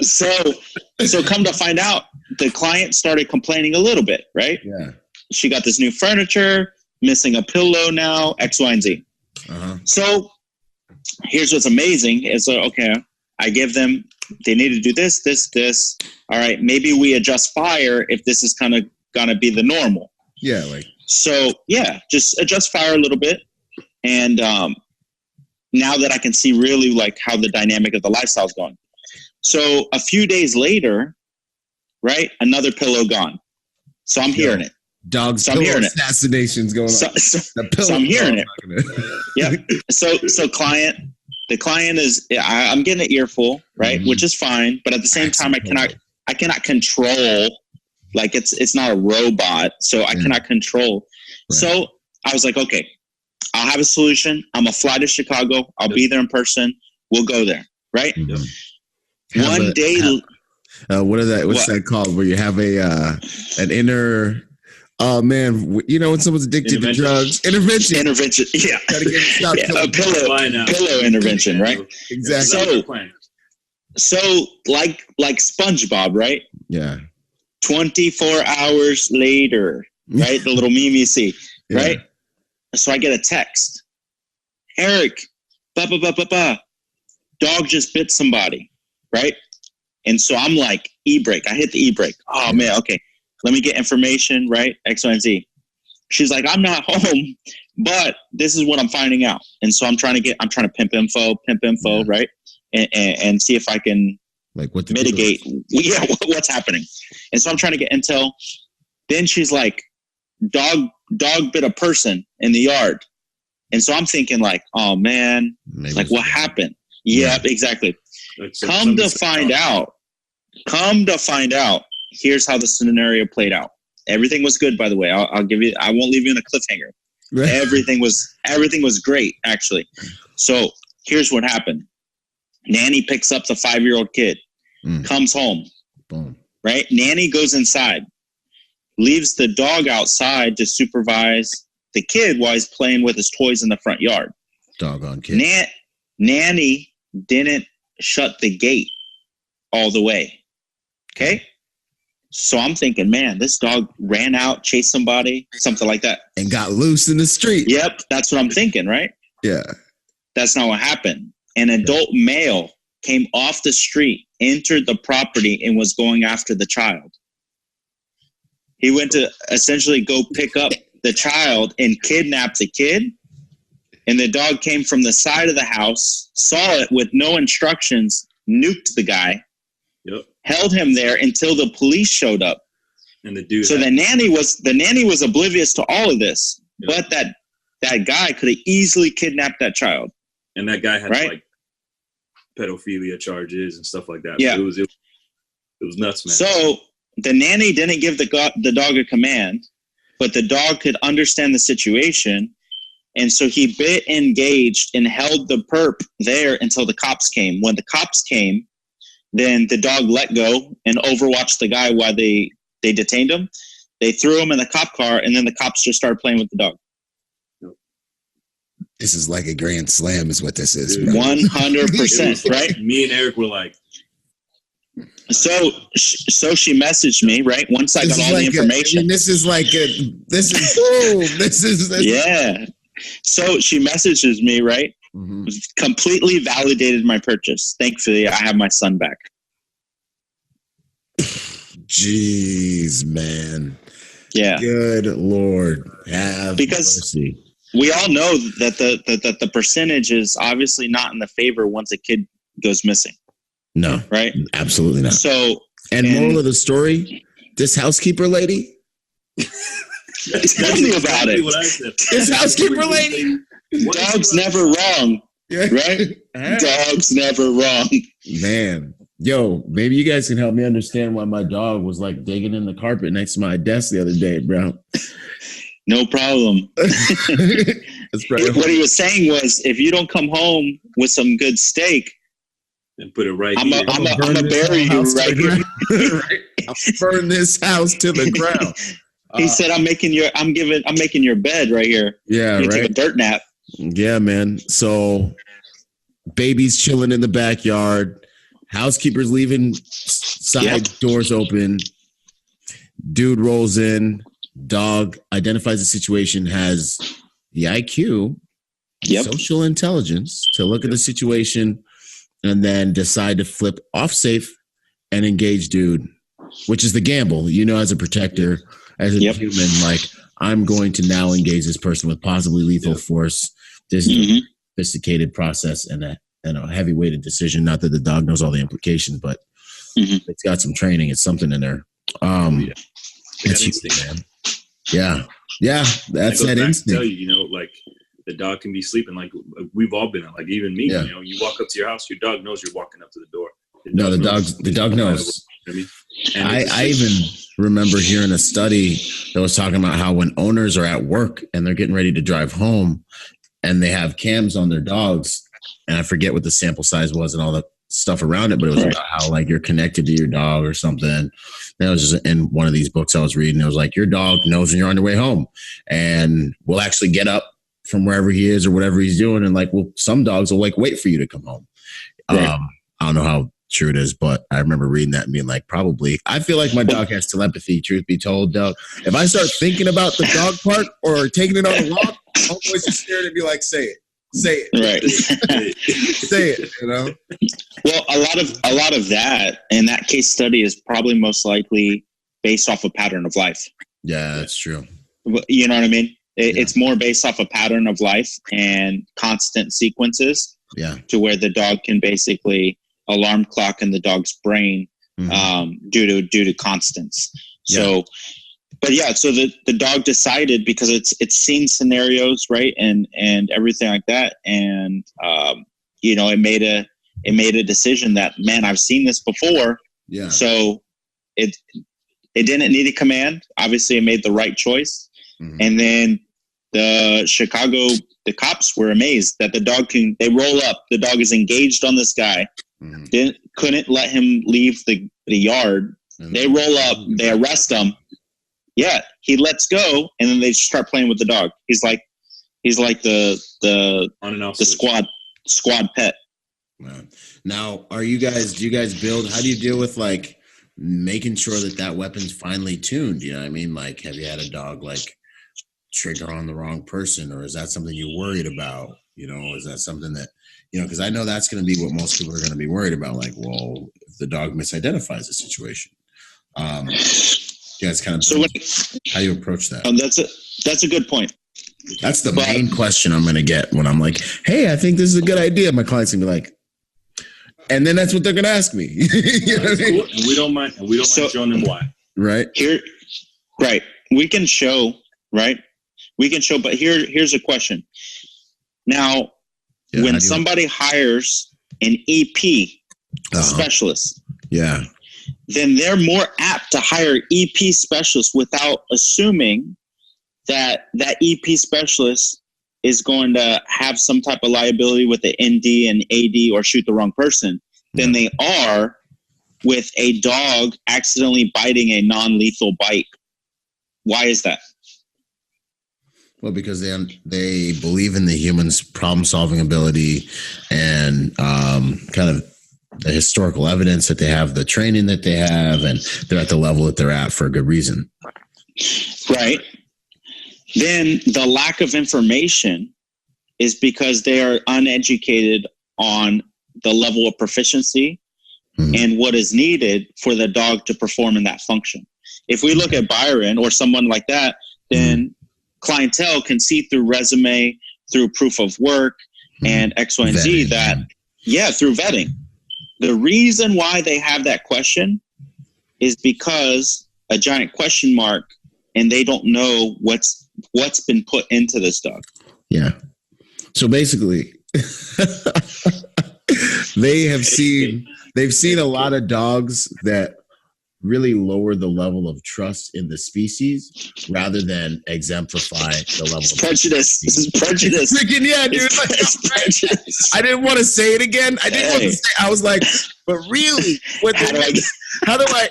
So come to find out, the client started complaining a little bit, right? Yeah. She got this new furniture, missing a pillow now, X, Y, and Z. So here's what's amazing is, I give them, they need to do this. All right, maybe we adjust fire if this is kind of gonna be the normal. Yeah, just adjust fire a little bit. And now that I can see really like how the dynamic of the lifestyle is going. So a few days later, right, another pillow gone. So I'm hearing it. Dogs, so pillow assassinations going on. So I'm hearing it. Yeah. So the client is, I'm getting an earful, right, which is fine, but at the same time, I cannot control. Like, it's not a robot, so I cannot control. Right. So I was like, okay, I'll have a solution. I'm gonna fly to Chicago. I'll be there in person. We'll go there, right? Mm-hmm. One day. What's that called? Where you have an inner. Oh man, when someone's addicted to drugs, intervention. Yeah. Gotta get a pillow intervention, right? Exactly. So like SpongeBob, right? Yeah. 24 hours later, right? The little meme you see, right? so I get a text. Erick, dog just bit somebody, right? And so I'm like, e-brake. I hit the e-brake. Oh, man, okay. Let me get information, right? X, Y, and Z. She's like, I'm not home, but this is what I'm finding out. And so I'm trying to pimp info, right? And see if I can mitigate what's happening. And so I'm trying to get intel. Then she's like, dog bit a person in the yard. And so I'm thinking like, oh man, maybe like what happened? Yeah, exactly. Come to find out, here's how the scenario played out. Everything was good, by the way. I'll give you, I won't leave you in a cliffhanger. Right. Everything was great, actually. So here's what happened. Nanny picks up the 5-year-old kid, comes home, boom. Right? Nanny goes inside, leaves the dog outside to supervise the kid while he's playing with his toys in the front yard. Doggone kid. Nanny didn't shut the gate all the way. Okay? So I'm thinking, man, this dog ran out, chased somebody, something like that. And got loose in the street. Yep, that's what I'm thinking, right? Yeah. That's not what happened. An adult male came off the street, entered the property, and was going after the child. He went to essentially go pick up the child and kidnap the kid. And the dog came from the side of the house, saw it with no instructions, nuked the guy, held him there until the police showed up. And the dude. So the nanny was oblivious to all of this, but that guy could have easily kidnapped that child. And that guy had like pedophilia charges and stuff like that. Yeah, it was nuts, man. So the nanny didn't give the dog a command, but the dog could understand the situation. And so he bit, engaged, and held the perp there until the cops came. When the cops came, then the dog let go and overwatched the guy while they detained him. They threw him in the cop car, and then the cops just started playing with the dog. This is like a grand slam is what this is. 100%, right? Me and Erick were like... So she messaged me, right? Once I got all the information. This is yeah. So she messages me, right? Mm-hmm. Completely validated my purchase. Thankfully, I have my son back. Jeez, man. Yeah. Good Lord. Because mercy. We all know that the percentage is obviously not in the favor once a kid goes missing. No. Right? Absolutely not. So, and moral of the story, this housekeeper lady. Tell me about it. This housekeeper lady. Dog's never wrong. Right? Dog's never wrong. Man. Yo, maybe you guys can help me understand why my dog was like digging in the carpet next to my desk the other day, bro. No problem. What he was saying was, if you don't come home with some good steak, and put it right I'm here. I'm gonna bury you right here. I'll burn this house to the ground. He said, I'm making your bed right here. Yeah, you right. Take a dirt nap. Yeah, man. So, baby's chilling in the backyard. Housekeeper's leaving side doors open. Dude rolls in. Dog identifies the situation, has the IQ, social intelligence to look at the situation, and then decide to flip off safe and engage dude, which is the gamble. As a protector, as a human, like, I'm going to now engage this person with possibly lethal force. This is a sophisticated process and a heavy-weighted decision. Not that the dog knows all the implications, but it's got some training. It's something in there. It's instinct, man. Yeah, that's that instinct. Tell you, like, the dog can be sleeping. Like, we've all been, like, even me. Yeah. You walk up to your house, your dog knows you're walking up to the door. The dog knows. I even remember hearing a study that was talking about how when owners are at work and they're getting ready to drive home, and they have cams on their dogs, and I forget what the sample size was and all the stuff around it, but it was about how, like, you're connected to your dog or something. And it was just in one of these books I was reading. It was like, your dog knows when you're on your way home and will actually get up from wherever he is or whatever he's doing. And, like, well, some dogs will, like, wait for you to come home. Right. I don't know how true it is, but I remember reading that and being like, probably. I feel like my dog has telepathy, truth be told, dog. If I start thinking about the dog park or taking it on a walk, Homeboys just stared at me like, say it. Say it. Right. Say it, you know? Well, a lot of that in that case study is probably most likely based off a pattern of life. Yeah, that's true. You know what I mean? It's more based off a pattern of life and constant sequences. Yeah. To where the dog can basically alarm clock in the dog's brain due to constants. So, but yeah, so the dog decided, because it's seen scenarios, right, and everything like that, and you know, it made a decision that, man, I've seen this before. Yeah. So it didn't need a command. Obviously, it made the right choice, and then the cops were amazed that the dog they roll up. The dog is engaged on this guy. Couldn't let him leave the yard. They roll up. They arrest him. Yeah, he lets go, and then they start playing with the dog. He's like the squad pet. Wow. Now, do you guys build? How do you deal with like making sure that weapon's finely tuned? You know what I mean? Like, have you had a dog like trigger on the wrong person, or is that something you're worried about? You know, is that something that, you know, because I know that's going to be what most people are going to be worried about. Like, well, if the dog misidentifies the situation, you guys kind of how you approach that. That's a good point. That's the main question I'm going to get when I'm like, hey, I think this is a good idea. My client's going to be like, and then that's what they're going to ask me. You know what I mean? And we don't mind showing them why. Right. Right. We can show, but here's a question. Now, when somebody hires an EP specialist, then they're more apt to hire EP specialists without assuming that EP specialist is going to have some type of liability with the ND and AD or shoot the wrong person than they are with a dog accidentally biting a non-lethal bite. Why is that? Well, because they believe in the human's problem-solving ability and kind of the historical evidence that they have, the training that they have, and they're at the level that they're at for a good reason. Right. Then the lack of information is because they are uneducated on the level of proficiency and what is needed for the dog to perform in that function. If we look at Byron or someone like that, then clientele can see through resume, through proof of work, and X, Y, and Z through vetting. The reason why they have that question is because a giant question mark, and they don't know what's been put into this dog. Yeah. So basically, they've seen a lot of dogs that really lower the level of trust in the species rather than exemplify the level of prejudice. This is prejudice. Freaking yeah, dude. It's prejudice. I didn't want to say it again. I was like, but really, how do I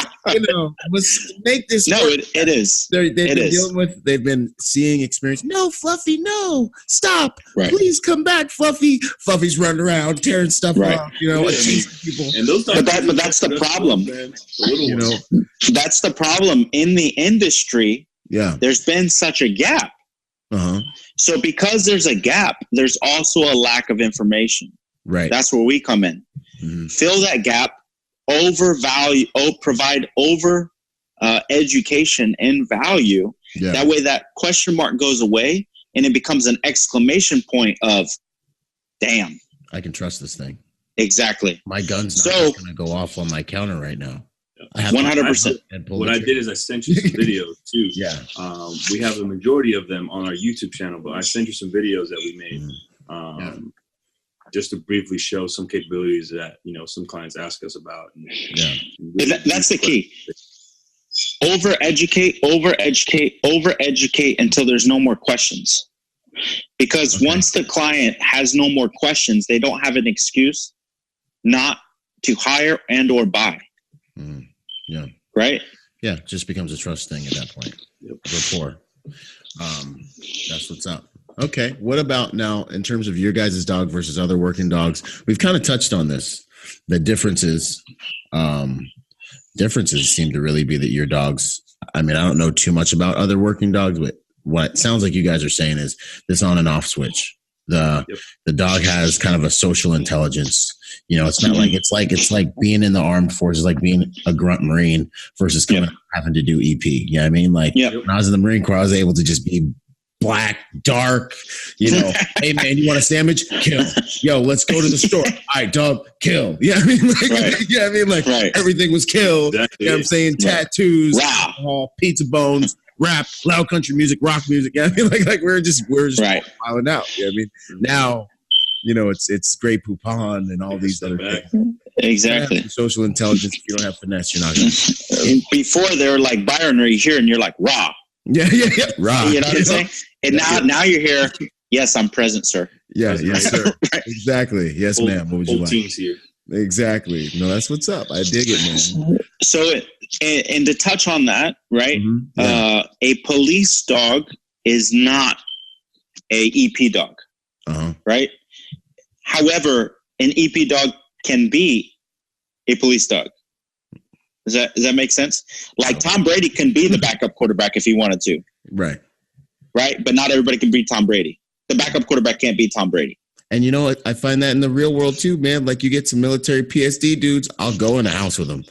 make this No, work? it is. They've been seeing experience. No, Fluffy, no, stop. Right. Please come back, Fluffy. Fluffy's running around, tearing stuff off, people. And those but that's the problem. That's the problem in the industry. Yeah. There's been such a gap. So because there's a gap, there's also a lack of information. Right. That's where we come in. Fill that gap, provide education and value. Yeah. That way that question mark goes away and it becomes an exclamation point of, damn. I can trust this thing. Exactly. My gun's not going to go off on my counter right now. 100%. What I did is I sent you some videos too. Yeah. We have the majority of them on our YouTube channel, but I sent you some videos that we made. Just to briefly show some capabilities that, some clients ask us about. That's the key. Over-educate until there's no more questions. Because once the client has no more questions, they don't have an excuse not to hire and or buy. Yeah. Right? Yeah, it just becomes a trust thing at that point. Rapport. That's what's up. Okay. What about now in terms of your guys' dog versus other working dogs? We've kind of touched on this. The differences seem to really be that your dogs, I mean, I don't know too much about other working dogs, but what sounds like you guys are saying is this on and off switch. The dog has kind of a social intelligence. It's not like it's like being in the armed forces, like being a grunt Marine versus having to do EP. Yeah, I mean, like when I was in the Marine Corps, I was able to just be black, dark, hey man, you want a sandwich? Kill. Yo, let's go to the store. All right, dog, kill. Yeah, I mean, everything was killed. Exactly. You know what I'm saying? Tattoos, pizza bones, rap, loud country music, rock music. Yeah, I mean, like we're just wilding out. Yeah, I mean, now, it's Grey Poupon and all these other things. Exactly. Social intelligence. If you don't have finesse, you're not going to. Before they were like, Byron, are you here? And you're like, raw. Yeah. Raw. You know what I'm saying? And now you're here. Yes, I'm present, sir. Yeah, yes, sir. Exactly. Yes, ma'am. What would you like? Team's here. Exactly. No, that's what's up. I dig it, man. So, and to touch on that, right? Mm-hmm. A police dog is not a EP dog, right? However, an EP dog can be a police dog. Does that make sense? Like Tom Brady can be the backup quarterback if he wanted to. Right. Right. But not everybody can beat Tom Brady. The backup quarterback can't beat Tom Brady. And I find that in the real world too, man. Like you get some military PSD dudes, I'll go in the house with them.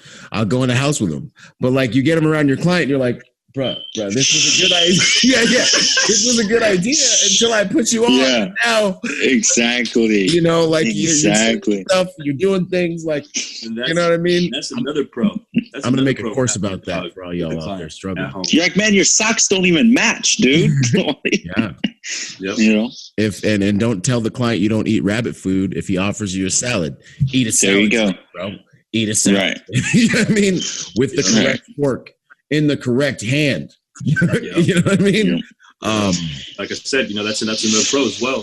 But like you get them around your client, you're like, bro, this was a good idea. This was a good idea until I put you on. Yeah. Now, exactly. You're stuff. You're doing things like, you know what I mean? That's another pro. I'm gonna make a course about that for all y'all out there struggling. You're like, man, your socks don't even match, dude. Yeah. Yep. If and don't tell the client you don't eat rabbit food if he offers you a salad. Eat a salad. There you go, bro. Eat a salad. Right. You know what I mean? With the correct fork. In the correct hand. You know what I mean? Like I said, that's another pro as well.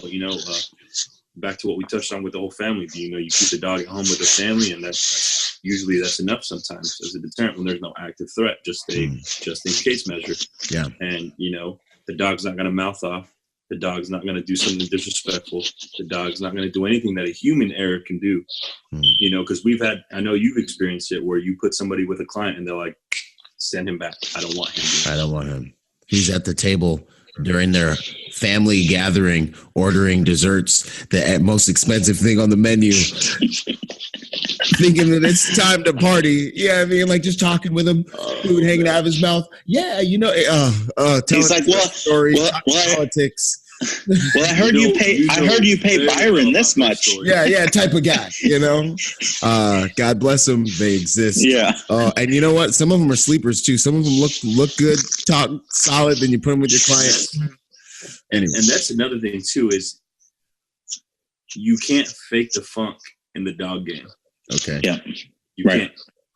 Back to what we touched on with the whole family. You keep the dog at home with the family, and that's usually enough sometimes as a deterrent when there's no active threat, just in case measure. Yeah. And the dog's not going to mouth off. The dog's not going to do something disrespectful. The dog's not going to do anything that a human error can do. Because I know you've experienced it where you put somebody with a client and they're like, send him back. I don't want him. He's at the table during their family gathering, ordering desserts, the most expensive thing on the menu, thinking that it's time to party. Yeah, I mean, like just talking with him, food hanging out of his mouth. Yeah, he's like, story, politics. Well, I heard you pay Byron this much. Yeah, type of guy, God bless them. They exist. Yeah. And you know what? Some of them are sleepers too. Some of them look good, talk solid, then you put them with your clients. Anyway. And that's another thing too, is you can't fake the funk in the dog game. Okay. Yeah. You can't.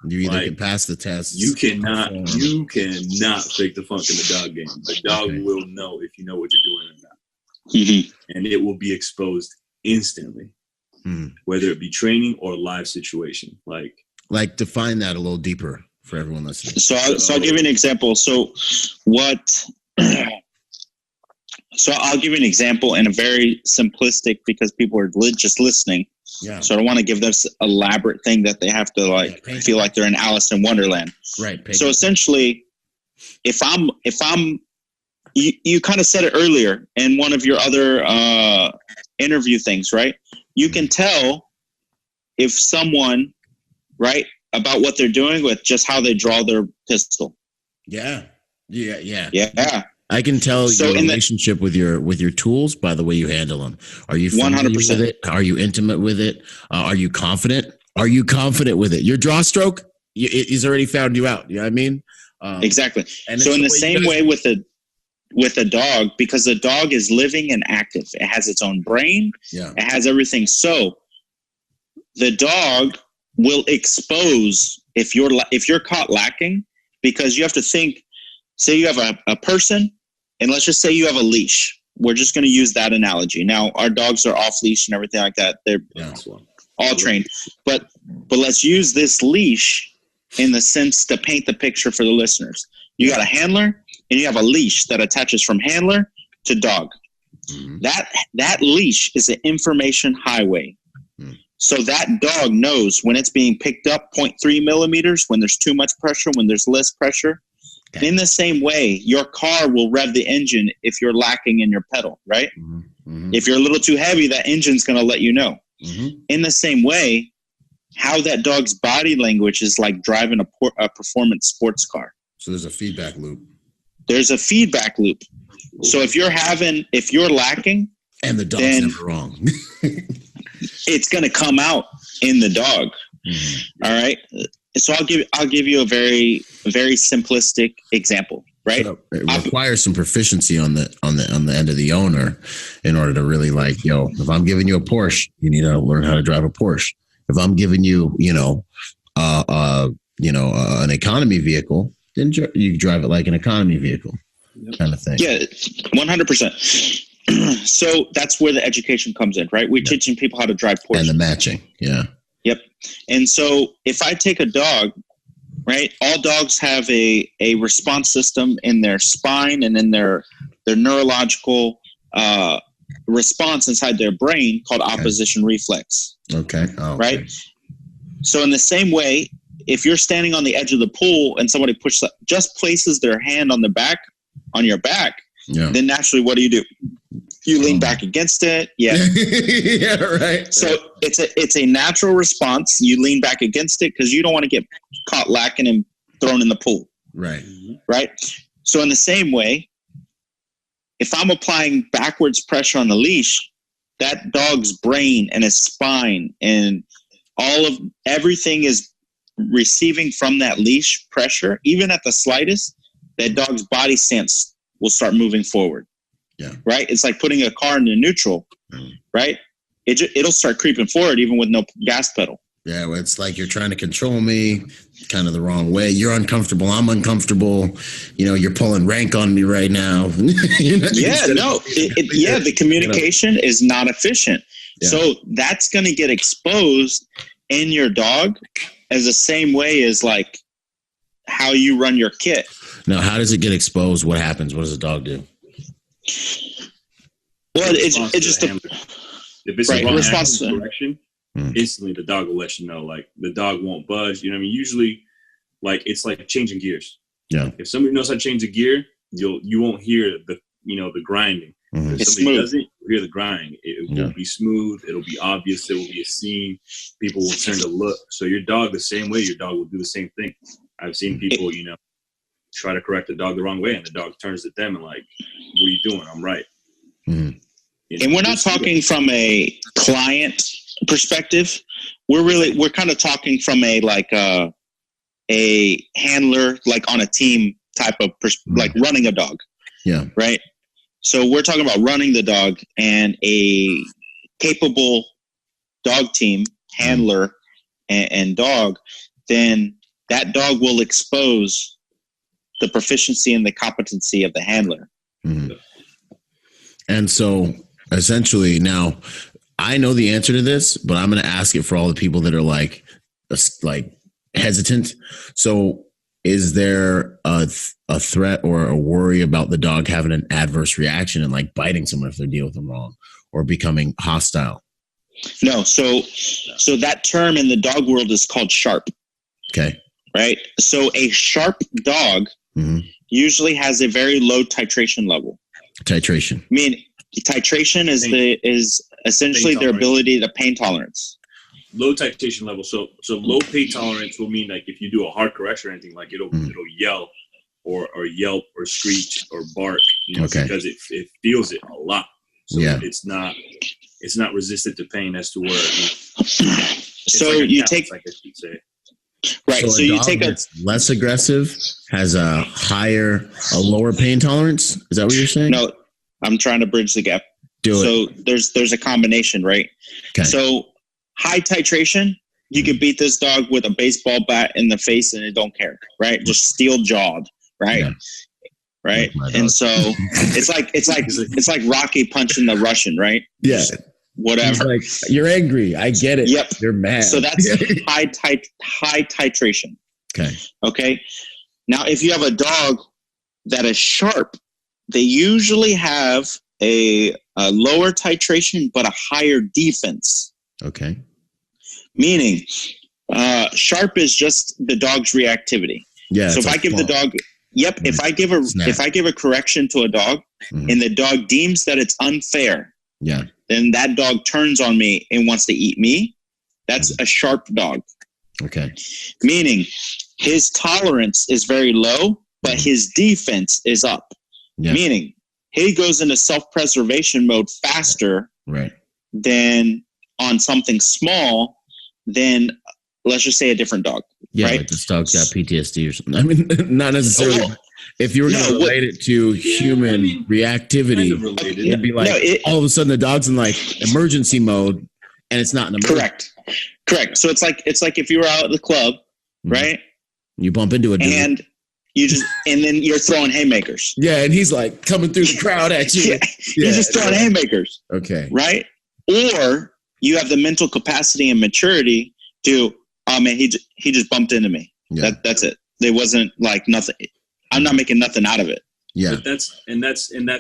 You either can pass the test. You cannot fake the funk in the dog game. The dog will know if you know what you're doing or not. Mm-hmm. And it will be exposed instantly, whether it be training or live situation. Like define that a little deeper for everyone listening. So I'll give you an example. So I'll give you an example in a very simplistic, because people are just listening. Yeah. So I don't want to give this elaborate thing that they have to feel like they're in Alice in Wonderland. Right. So essentially, if I'm you kind of said it earlier in one of your other interview things, right? You can tell if someone, right, about what they're doing with just how they draw their pistol. Yeah. I can tell your relationship with your tools by the way you handle them. Are you 100% with it? Are you intimate with it? Are you confident? Are you confident with it? Your draw stroke is already found you out. You know what I mean? Exactly. And so in the same way with a dog, because the dog is living and active, it has its own brain. Yeah. It has everything. So the dog will expose if you're caught lacking, because you have to think. Say you have a person, and let's just say you have a leash. We're just going to use that analogy. Now, our dogs are off leash and everything like that. They're all trained. But let's use this leash in the sense to paint the picture for the listeners. You got a handler, and you have a leash that attaches from handler to dog. Mm-hmm. That leash is an information highway. Mm-hmm. So that dog knows when it's being picked up 0.3 millimeters, when there's too much pressure, when there's less pressure. Okay. In the same way, your car will rev the engine if you're lacking in your pedal, right? If you're a little too heavy, that engine's going to let you know. In the same way, how that dog's body language is like driving a performance sports car. So there's a feedback loop. There's a feedback loop. So if you're lacking, and the dog's never wrong, it's going to come out in the dog. All right. So I'll give you a very, very simplistic example, right? So it requires some proficiency on the end of the owner in order to really like, if I'm giving you a Porsche, you need to learn how to drive a Porsche. If I'm giving you, an economy vehicle, then you drive it like an economy vehicle, kind of thing. Yeah, 100%. So that's where the education comes in, right? We're teaching people how to drive Porsche. And the matching, yeah. Yep. And so if I take a dog, right, all dogs have a response system in their spine and in their neurological response inside their brain called opposition reflex. Okay. Oh, okay. Right? So in the same way, if you're standing on the edge of the pool and somebody just places their hand on your back, then naturally what do? You lean back against it. Yeah. Yeah, right. So it's a natural response. You lean back against it because you don't want to get caught lacking and thrown in the pool. Right. Right. So in the same way, if I'm applying backwards pressure on the leash, that dog's brain and his spine and everything is receiving from that leash pressure, even at the slightest, that dog's body stance will start moving forward. Yeah. Right. It's like putting a car into neutral. Right. It'll start creeping forward even with no gas pedal. Yeah. Well, it's like you're trying to control me kind of the wrong way. You're uncomfortable. I'm uncomfortable. You're pulling rank on me right now. The communication is not efficient. Yeah. So that's going to get exposed in your dog as the same way as like how you run your kit. Now, how does it get exposed? What happens? What does a dog do? Well, it just if it's a wrong response direction, instantly the dog will let you know. Like the dog won't budge. You know what I mean? Usually, like it's like changing gears. Yeah. If somebody knows how to change a gear, you won't hear the grinding. If it's somebody smooth. doesn't, you hear the grind. It will be smooth. It'll be obvious. It will be a scene. People will turn to look. So your dog, the same way, your dog will do the same thing. I've seen people, try to correct the dog the wrong way, and the dog turns to them and like, "What are you doing? I'm right." And we're not talking from a client perspective. We're kind of talking from a handler, like on a team type of like running a dog. Yeah. Right. So we're talking about running the dog, and a capable dog team handler and dog, then that dog will expose the proficiency and the competency of the handler. And so essentially now I know the answer to this, but I'm going to ask it for all the people that are like hesitant. So is there a threat or a worry about the dog having an adverse reaction and like biting someone if they're dealing with them wrong or becoming hostile? No. So that term in the dog world is called sharp. Okay. Right. So a sharp dog usually has a very low titration level. Titration. I mean, titration is essentially their ability to pain tolerance. Low titration level. So low pain tolerance will mean like if you do a hard correction or anything, like it'll yell or yelp or screech or bark, because it feels it a lot. So it's not resistant to pain as to where so like you take, I guess you'd say. Right. So you take a less aggressive has a lower pain tolerance. Is that what you're saying? No, I'm trying to bridge the gap. So there's a combination, right? Okay. So high titration, you could beat this dog with a baseball bat in the face and it don't care, right? Just steel jawed, right? Yeah. Right. And so it's like Rocky punching the Russian, right? Yeah. Whatever. Like, you're angry. I get it. Yep. You're mad. So that's high titration. Okay. Now, if you have a dog that is sharp, they usually have a lower titration but a higher defense. Okay. Meaning, sharp is just the dog's reactivity. Yeah. So if I give the dog, Yep. If I give a correction to a dog and the dog deems that it's unfair, then that dog turns on me and wants to eat me. That's a sharp dog. Okay. Meaning his tolerance is very low, but his defense is up. Yeah. Meaning he goes into self-preservation mode faster than on something small than, let's just say, a different dog. Yeah, right? like this dog's got PTSD or something. I mean, not necessarily. If you were going to relate it to human reactivity, it'd be like all of a sudden the dog's in like emergency mode, and it's not an emergency. Correct. So it's like if you were out at the club, right? You bump into a dude. And then you're throwing haymakers. Yeah, and he's like coming through the crowd at you. You're just throwing haymakers. Okay. Right? Or you have the mental capacity and maturity to, oh man, he just bumped into me. Yeah. That's it. There wasn't like nothing. I'm not making nothing out of it. Yeah. But that's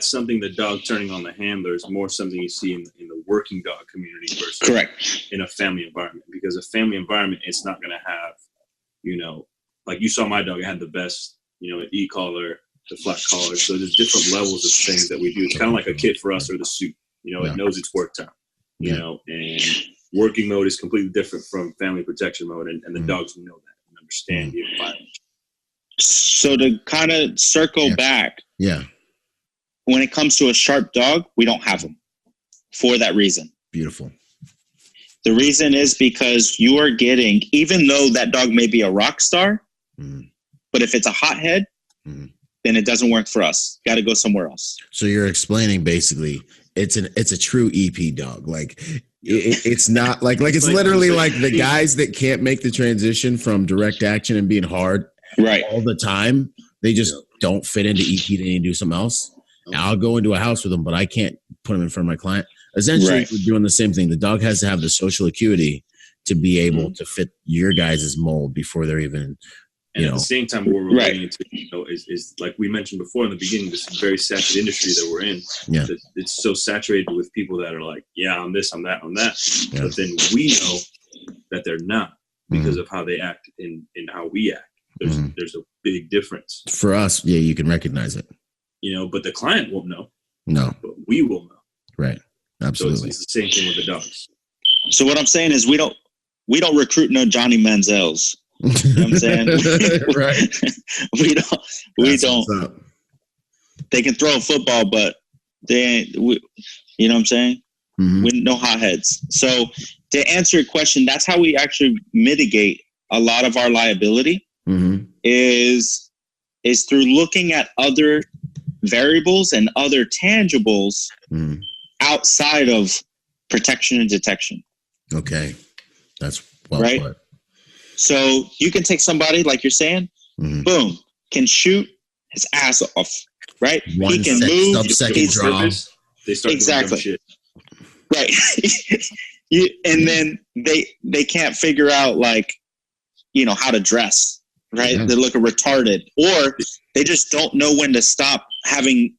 something the dog turning on the handler is more something you see in the working dog community versus in a family environment. Because a family environment, it's not going to have, like you saw my dog, I had the best, an e-collar, the flat collar. So there's different levels of things that we do. It's kind of like a kit for us or the suit. It knows it's work time, and working mode is completely different from family protection mode. And the dogs know that and understand the environment. So to kind of circle back, when it comes to a sharp dog, we don't have them for that reason. Beautiful. The reason is because you are getting, even though that dog may be a rock star, but if it's a hothead, then it doesn't work for us. Got to go somewhere else. So you're explaining basically it's a true EP dog. Like it's not like it's literally like the guys that can't make the transition from direct action and being hard all the time. They just don't fit into EP. They need to do something else. Now, I'll go into a house with them, but I can't put them in front of my client. Essentially, we're doing the same thing. The dog has to have the social acuity to be able to fit your guys' mold before they're even, And at the same time, what we're relating it to, is like we mentioned before in the beginning, this very saturated industry that we're in. Yeah. It's so saturated with people that are like, I'm this, I'm that, I'm that. Yeah. But then we know that they're not because of how they act and how we act. There's a big difference. For us, you can recognize it. But the client won't know. No. But we will know. Right. Absolutely. So it's the same thing with the dogs. So what I'm saying is we don't recruit no Johnny Manziels. You know what I'm saying? Right. we don't. They can throw a football, but they ain't. You know what I'm saying? We no hotheads. So to answer your question, that's how we actually mitigate a lot of our liability. Is through looking at other variables and other tangibles outside of protection and detection. Okay, that's well put. So you can take somebody, like you're saying, boom, can shoot his ass off, right? He can move. Second draw. They start doing dumb shit. Right. And then they can't figure out how to dress, right? They're looking retarded, or they just don't know when to stop having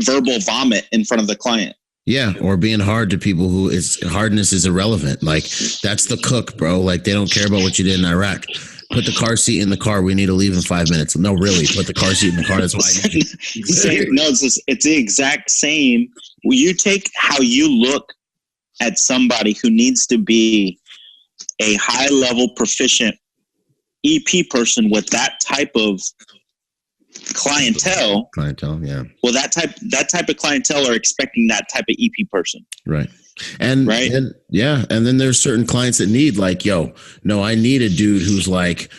verbal vomit in front of the client. Yeah, or being hard to people who hardness is irrelevant. Like, that's the cook, bro. Like, they don't care about what you did in Iraq. Put the car seat in the car. We need to leave in 5 minutes. No, really, put the car seat in the car. That's why I need it's the exact same. You take how you look at somebody who needs to be a high-level proficient EP person with that type of clientele, well, that type of clientele are expecting that type of EP person, right? And then there's certain clients that need I need a dude who's like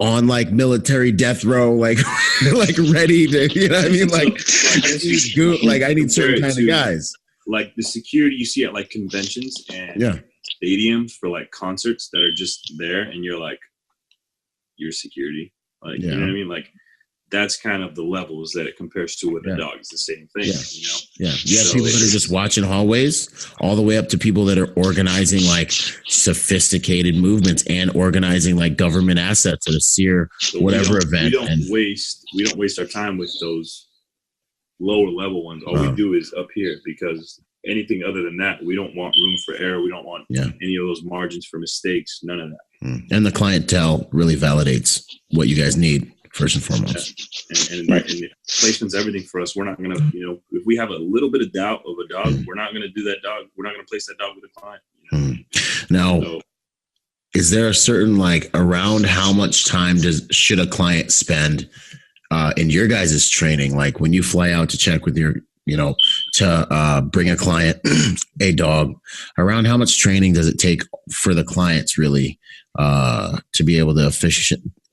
on like military death row, like ready to, what I mean, I need certain kind of guys, like the security you see at like conventions and stadiums for like concerts that are just there, and you're like, you're security, you know what I mean, like. That's kind of the levels that it compares to with a dog. It's the same thing, You have people that are just watching hallways, all the way up to people that are organizing like sophisticated movements and organizing like government assets at a SEER whatever event. We don't waste our time with those lower level ones. All we do is up here, because anything other than that, we don't want room for error. We don't want any of those margins for mistakes. None of that. And the clientele really validates what you guys need. first and foremost. And placement's everything for us. We're not going to, if we have a little bit of doubt of a dog, we're not going to do that dog. We're not going to place that dog with a client. Now, is there a certain, like, around how much time should a client spend in your guys' training? Like when you fly out to check with your, to bring a client, a dog, around how much training does it take for the clients really to be able to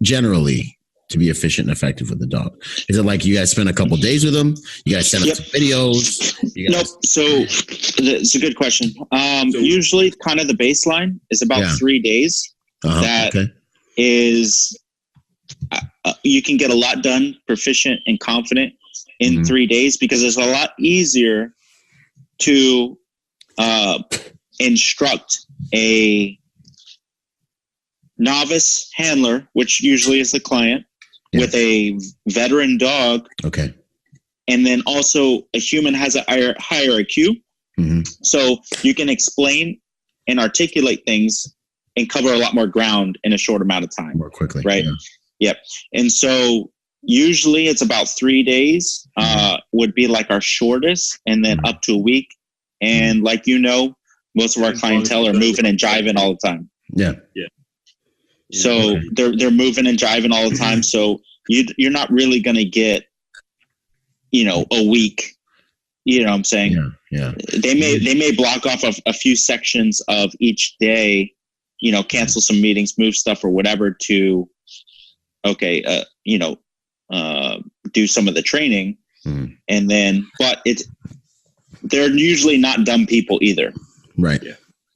generally to be efficient and effective with the dog? Is it like you guys spend a couple of days with them? You guys send them some videos? Nope. So it's a good question. Usually kind of the baseline is about 3 days. Is you can get a lot done, proficient and confident in 3 days, because it's a lot easier to instruct a novice handler, which usually is the client, with a veteran dog. Okay. And then also a human has a higher IQ. So you can explain and articulate things and cover a lot more ground in a short amount of time. More quickly. Right. Yep. And so usually it's about 3 days would be like our shortest, and then up to a week. And like, most of our clientele are moving and jiving all the time. Yeah. So they're moving and jiving all the time. So you're not really going to get, a week. You know what I'm saying? Yeah. They may block off a few sections of each day, cancel some meetings, move stuff or whatever to, do some of the training. And then, but they're usually not dumb people either. Right.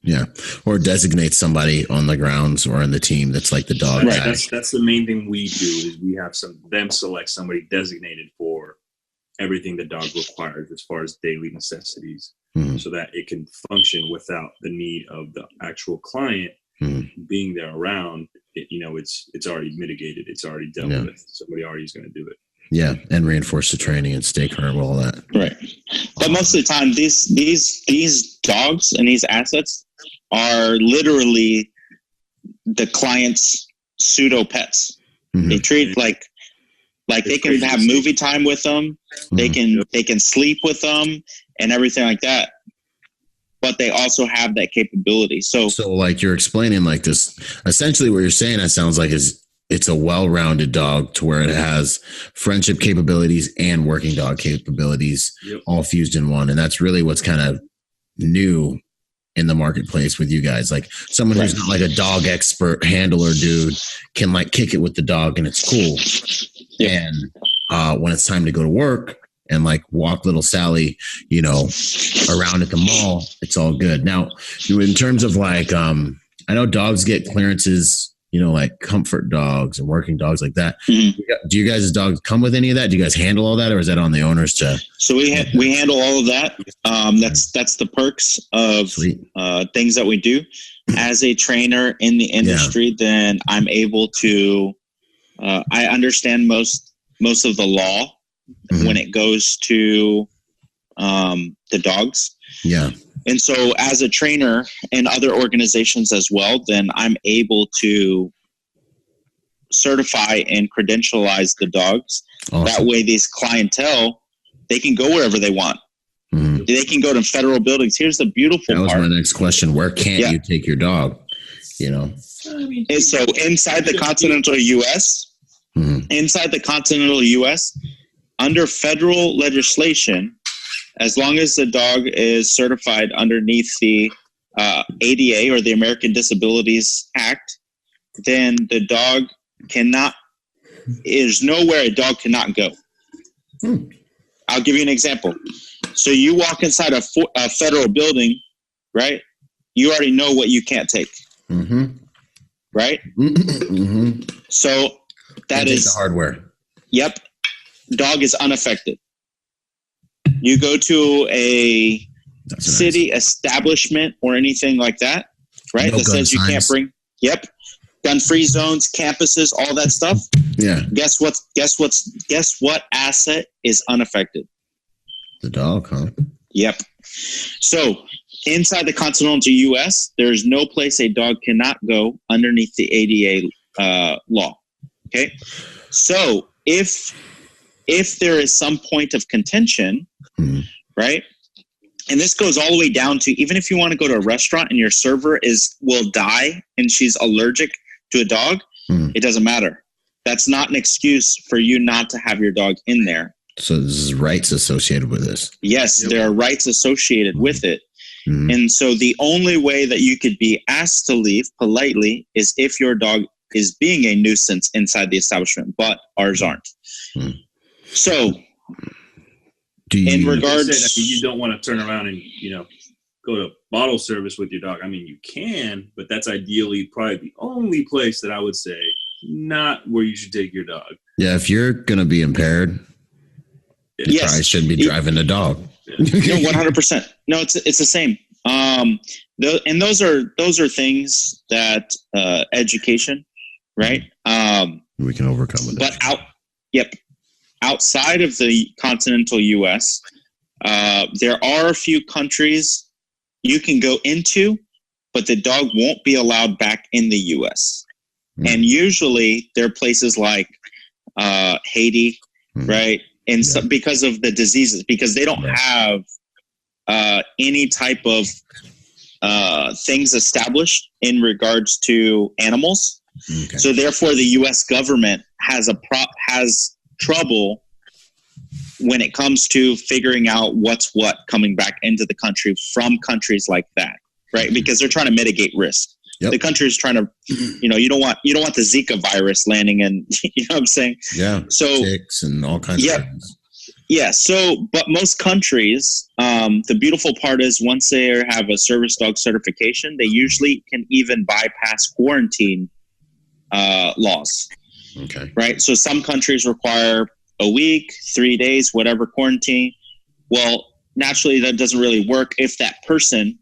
Yeah. Or designate somebody on the grounds or on the team that's like the dog guy. That's the main thing we do, is we have them select somebody designated for everything the dog requires as far as daily necessities, so that it can function without the need of the actual client being there around. It's already mitigated. It's already dealt with. Somebody already is going to do it. Yeah, and reinforce the training and stay current with all that. Right. But most of the time, these dogs and these assets are literally the client's pseudo pets. They treat like they can have movie time with them. They can sleep with them and everything like that. But they also have that capability. So like you're explaining like this, essentially what you're saying, it sounds like it's a well-rounded dog to where it has friendship capabilities and working dog capabilities all fused in one. And that's really what's kind of new in the marketplace with you guys. Like someone who's not like a dog expert handler dude can like kick it with the dog and it's cool. And when it's time to go to work and like walk little Sally, around at the mall, it's all good. Now, in terms of like, I know dogs get clearances, like comfort dogs and working dogs like that. Do you guys' dogs come with any of that? Do you guys handle all that, or is that on the owners to? So we handle all of that. That's the perks of things that we do. As a trainer in the industry, then I'm able to. I understand most of the law when it goes to the dogs. Yeah. And so as a trainer in other organizations as well, then I'm able to certify and credentialize the dogs. Awesome. That way these clientele, they can go wherever they want. They can go to federal buildings. Here's the beautiful part. That was my next question. Where can't you take your dog? And so inside the continental U.S., under federal legislation, as long as the dog is certified underneath the ADA or the American Disabilities Act, then the dog there's nowhere a dog cannot go. I'll give you an example. So you walk inside a federal building, right? You already know what you can't take. Right? So that is the hardware. Yep. Dog is unaffected. You go to a city establishment or anything like that, right? That says you can't bring. Yep. Gun-free zones, campuses, all that stuff. Yeah. Guess what asset is unaffected? The dog, huh? Yep. So inside the continental U.S., there is no place a dog cannot go underneath the ADA law. Okay. So if there is some point of contention, right? And this goes all the way down to, even if you want to go to a restaurant and your server will die and she's allergic to a dog, it doesn't matter. That's not an excuse for you not to have your dog in there. So there's rights associated with this. Yes, there are rights associated with it. And so the only way that you could be asked to leave politely is if your dog is being a nuisance inside the establishment, but ours aren't. So in regards, you don't want to turn around and, go to bottle service with your dog. I mean, you can, but that's ideally probably the only place that I would say not where you should take your dog. Yeah, if you're going to be impaired, you probably shouldn't be driving a dog. No, 100%. No, it's the same. And those are things that education, right? We can overcome with but outside of the continental U.S., there are a few countries you can go into, but the dog won't be allowed back in the U.S. And usually there are places like Haiti, right? And so, because of the diseases, because they don't have any type of things established in regards to animals. Okay. So therefore, the U.S. government has trouble when it comes to figuring out what's what coming back into the country from countries like that, right? Because they're trying to mitigate risk. Yep. The country is trying to, you don't want the Zika virus landing in, you know what I'm saying? Yeah. So ticks and all kinds of things. Yeah. So, but most countries, the beautiful part is once they have a service dog certification, they usually can even bypass quarantine laws. Okay. Right. So some countries require a week, 3 days, whatever quarantine. Well, naturally that doesn't really work if that person,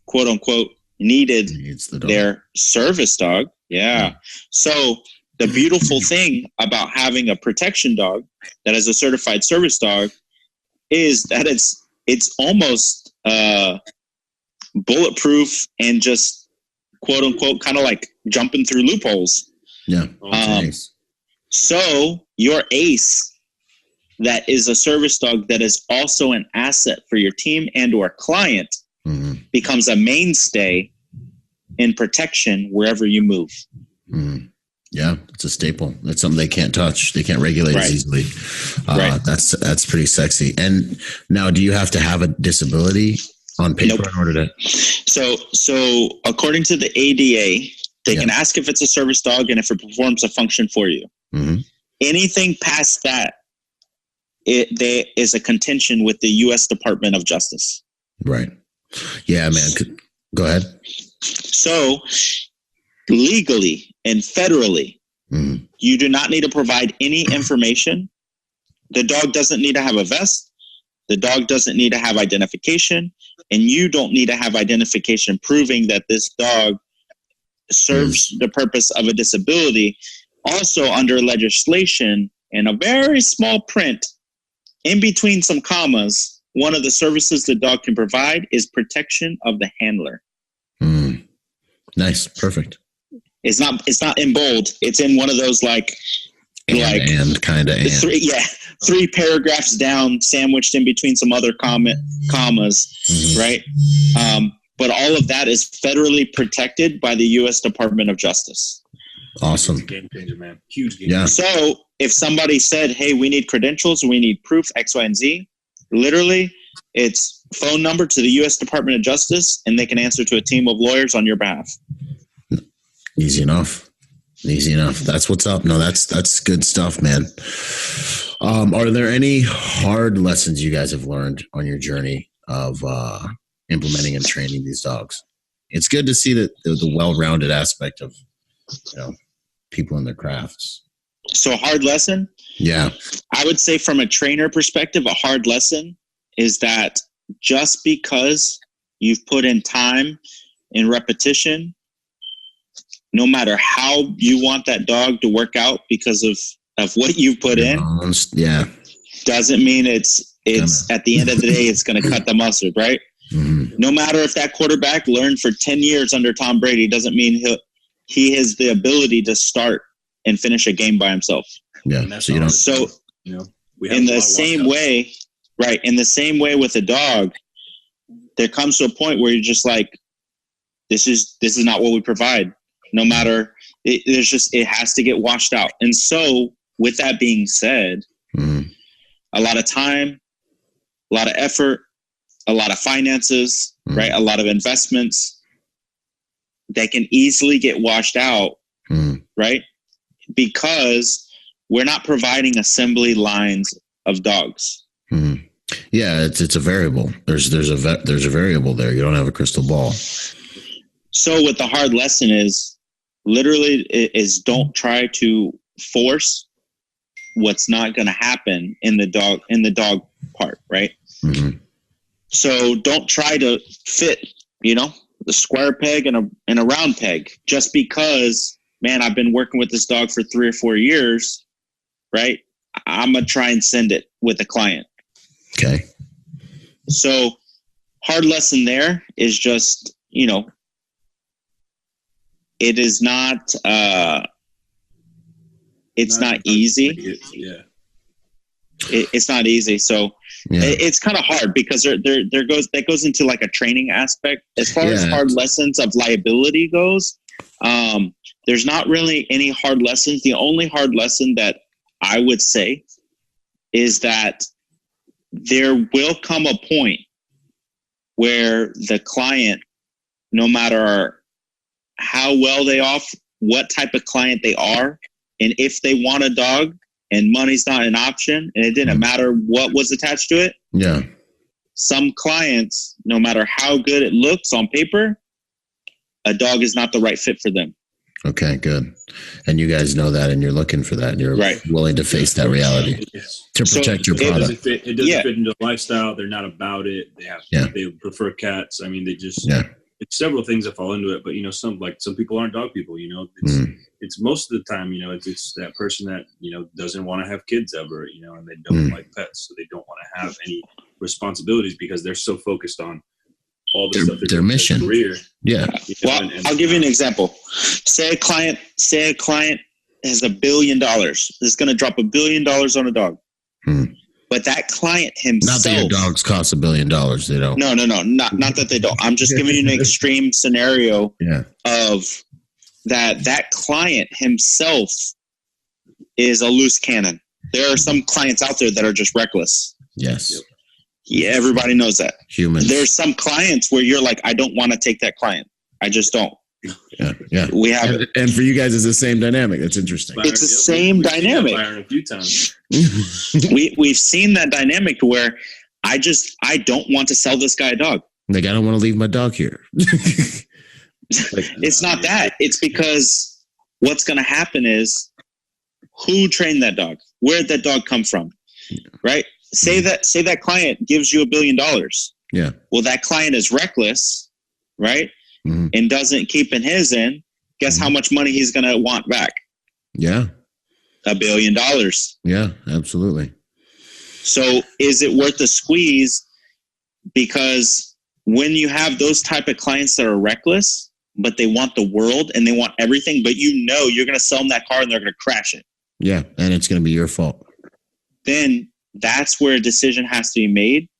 quote unquote, needed their service dog. Yeah. So the beautiful thing about having a protection dog that is a certified service dog is that it's almost bulletproof and just quote unquote kind of like jumping through loopholes. Yeah. So your ace that is a service dog that is also an asset for your team and or client becomes a mainstay in protection wherever you move. Yeah, it's a staple. That's something they can't touch. They can't regulate as easily. That's pretty sexy. And now, do you have to have a disability on paper in order to? So according to the ADA, they can ask if it's a service dog and if it performs a function for you. Anything past that, there is a contention with the U.S. Department of Justice. Right. Yeah, man. Go ahead. So legally and federally, you do not need to provide any information. The dog doesn't need to have a vest. The dog doesn't need to have identification. And you don't need to have identification proving that this dog serves the purpose of a disability. Also under legislation, in a very small print, in between some commas, one of the services the dog can provide is protection of the handler. Nice. Perfect. It's not in bold. It's in one of those three paragraphs down, sandwiched in between some other commas, right? But all of that is federally protected by the U.S. Department of Justice. Awesome. Game changer, man. Huge game changer. So if somebody said, hey, we need credentials, we need proof, X, Y, and Z, literally it's phone number to the U.S. Department of Justice, and they can answer to a team of lawyers on your behalf. Easy enough. That's what's up. No, that's good stuff, man. Are there any hard lessons you guys have learned on your journey of implementing and training these dogs? It's good to see that the well-rounded aspect of people in their crafts. So hard lesson? Yeah. I would say from a trainer perspective, a hard lesson is that just because you've put in time and repetition, no matter how you want that dog to work out because of what you've put in, doesn't mean it's at the end of the day, it's going to cut the mustard, right? No matter if that quarterback learned for 10 years under Tom Brady, doesn't mean he has the ability to start and finish a game by himself. Yeah. So you know, we have in the same way, right? In the same way with a dog, there comes to a point where you're just like, this is not what we provide. No matter, it has to get washed out. And so, with that being said, a lot of time, a lot of effort, a lot of finances, right? A lot of investments, they can easily get washed out, right? Because we're not providing assembly lines of dogs. Yeah, it's a variable. There's a variable there. You don't have a crystal ball. So what the hard lesson is literally is don't try to force what's not going to happen in the dog part, right? So don't try to fit, the square peg in a round peg just because, man, I've been working with this dog for 3 or 4 years, right? I'm going to try and send it with a client. Okay. So hard lesson there is just, it is not, it's not easy. Yeah. It's not easy. So it's kind of hard because that goes into like a training aspect. As far as hard lessons of liability goes, there's not really any hard lessons. The only hard lesson that I would say is that there will come a point where the client, no matter how well they off, what type of client they are, and if they want a dog and money's not an option and it didn't matter what was attached to it. Yeah. Some clients, no matter how good it looks on paper, a dog is not the right fit for them. Okay, good. And you guys know that and you're looking for that and you're willing to face that reality to protect your product. It doesn't fit into the lifestyle. They're not about it. They prefer cats. I mean, they just, it's several things that fall into it, but some people aren't dog people, it's most of the time, it's that person that, doesn't want to have kids ever, and they don't like pets. So they don't want to have any responsibilities because they're so focused on all the stuff their mission. Career. Yeah. Well, I'll give you an example. Say a client has $1 billion. Is going to drop $1 billion on a dog. But that client himself. Not that your dogs cost $1 billion. They don't. No. Not that they don't. I'm just giving you an extreme scenario of that client himself is a loose cannon. There are some clients out there that are just reckless. Yes. Yep. Yeah, everybody knows that. Humans. There's some clients where you're like, I don't want to take that client. I just don't. Yeah. We have and for you guys, it's the same dynamic. That's interesting. It's the same dynamic. Byron a few times. We've seen that dynamic where I don't want to sell this guy a dog. Like, I don't want to leave my dog here. It's not that. It's because what's going to happen is who trained that dog? Where did that dog come from? Right? Say that client gives you $1 billion. Yeah. Well, that client is reckless, right? And doesn't keep in his end. Guess how much money he's going to want back? Yeah. $1 billion. Yeah, absolutely. So is it worth the squeeze? Because when you have those type of clients that are reckless, but they want the world and they want everything, but you're going to sell them that car and they're going to crash it. Yeah. And it's going to be your fault. Then that's where a decision has to be made.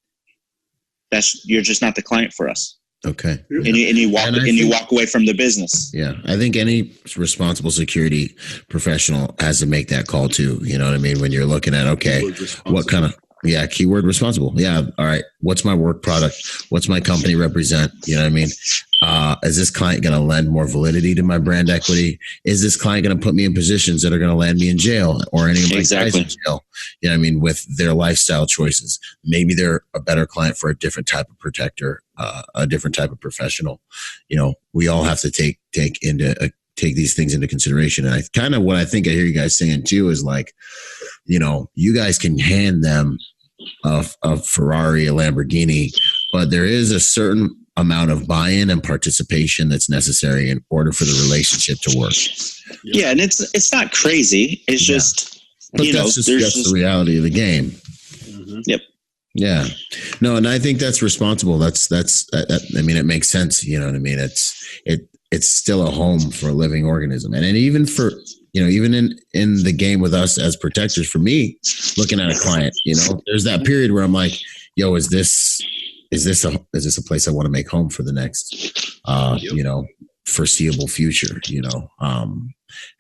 You're just not the client for us. Okay. And you walk away from the business. Yeah. I think any responsible security professional has to make that call too. You know what I mean? When you're looking at, what kind of, keyword responsible. Yeah. All right. What's my work product? What's my company represent? You know what I mean? Is this client going to lend more validity to my brand equity? Is this client going to put me in positions that are going to land me in jail or any of my guys in jail? You know what I mean? With their lifestyle choices, maybe they're a better client for a different type of protector, a different type of professional. We all have to take these things into consideration. And what I think I hear you guys saying too is like, you guys can hand them a Ferrari, a Lamborghini, but there is a certain amount of buy-in and participation that's necessary in order for the relationship to work. Yeah, and it's not crazy. It's just, but that's just the reality of the game. Yep. Yeah. No, and I think that's responsible. That's I mean, it makes sense. You know what I mean? It's still a home for a living organism. And even for even in the game with us as protectors, for me, looking at a client, there's that period where I'm like, yo, is this a place I want to make home for the next, foreseeable future,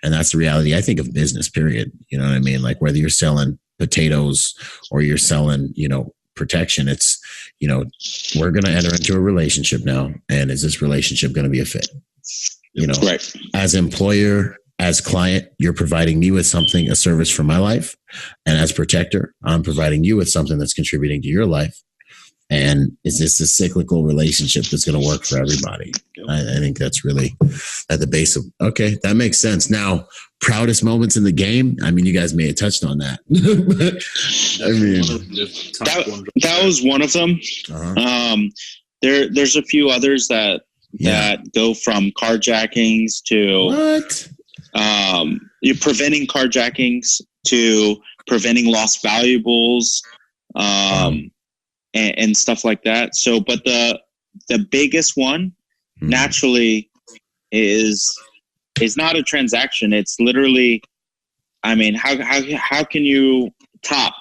and that's the reality, I think, of business, period. You know what I mean? Like, whether you're selling potatoes or you're selling, protection, it's, we're going to enter into a relationship now. And is this relationship going to be a fit? Right. As employer, as client, you're providing me with something, a service for my life. And as protector, I'm providing you with something that's contributing to your life. And is this a cyclical relationship that's going to work for everybody? I think that's really at the base of, okay, that makes sense. Now, proudest moments in the game. I mean, you guys may have touched on that. That was one of them. Uh-huh. There's a few others that go from carjackings to you're preventing carjackings to preventing lost valuables. And stuff like that. So, but the biggest one naturally is not a transaction. It's literally, I mean, how can you top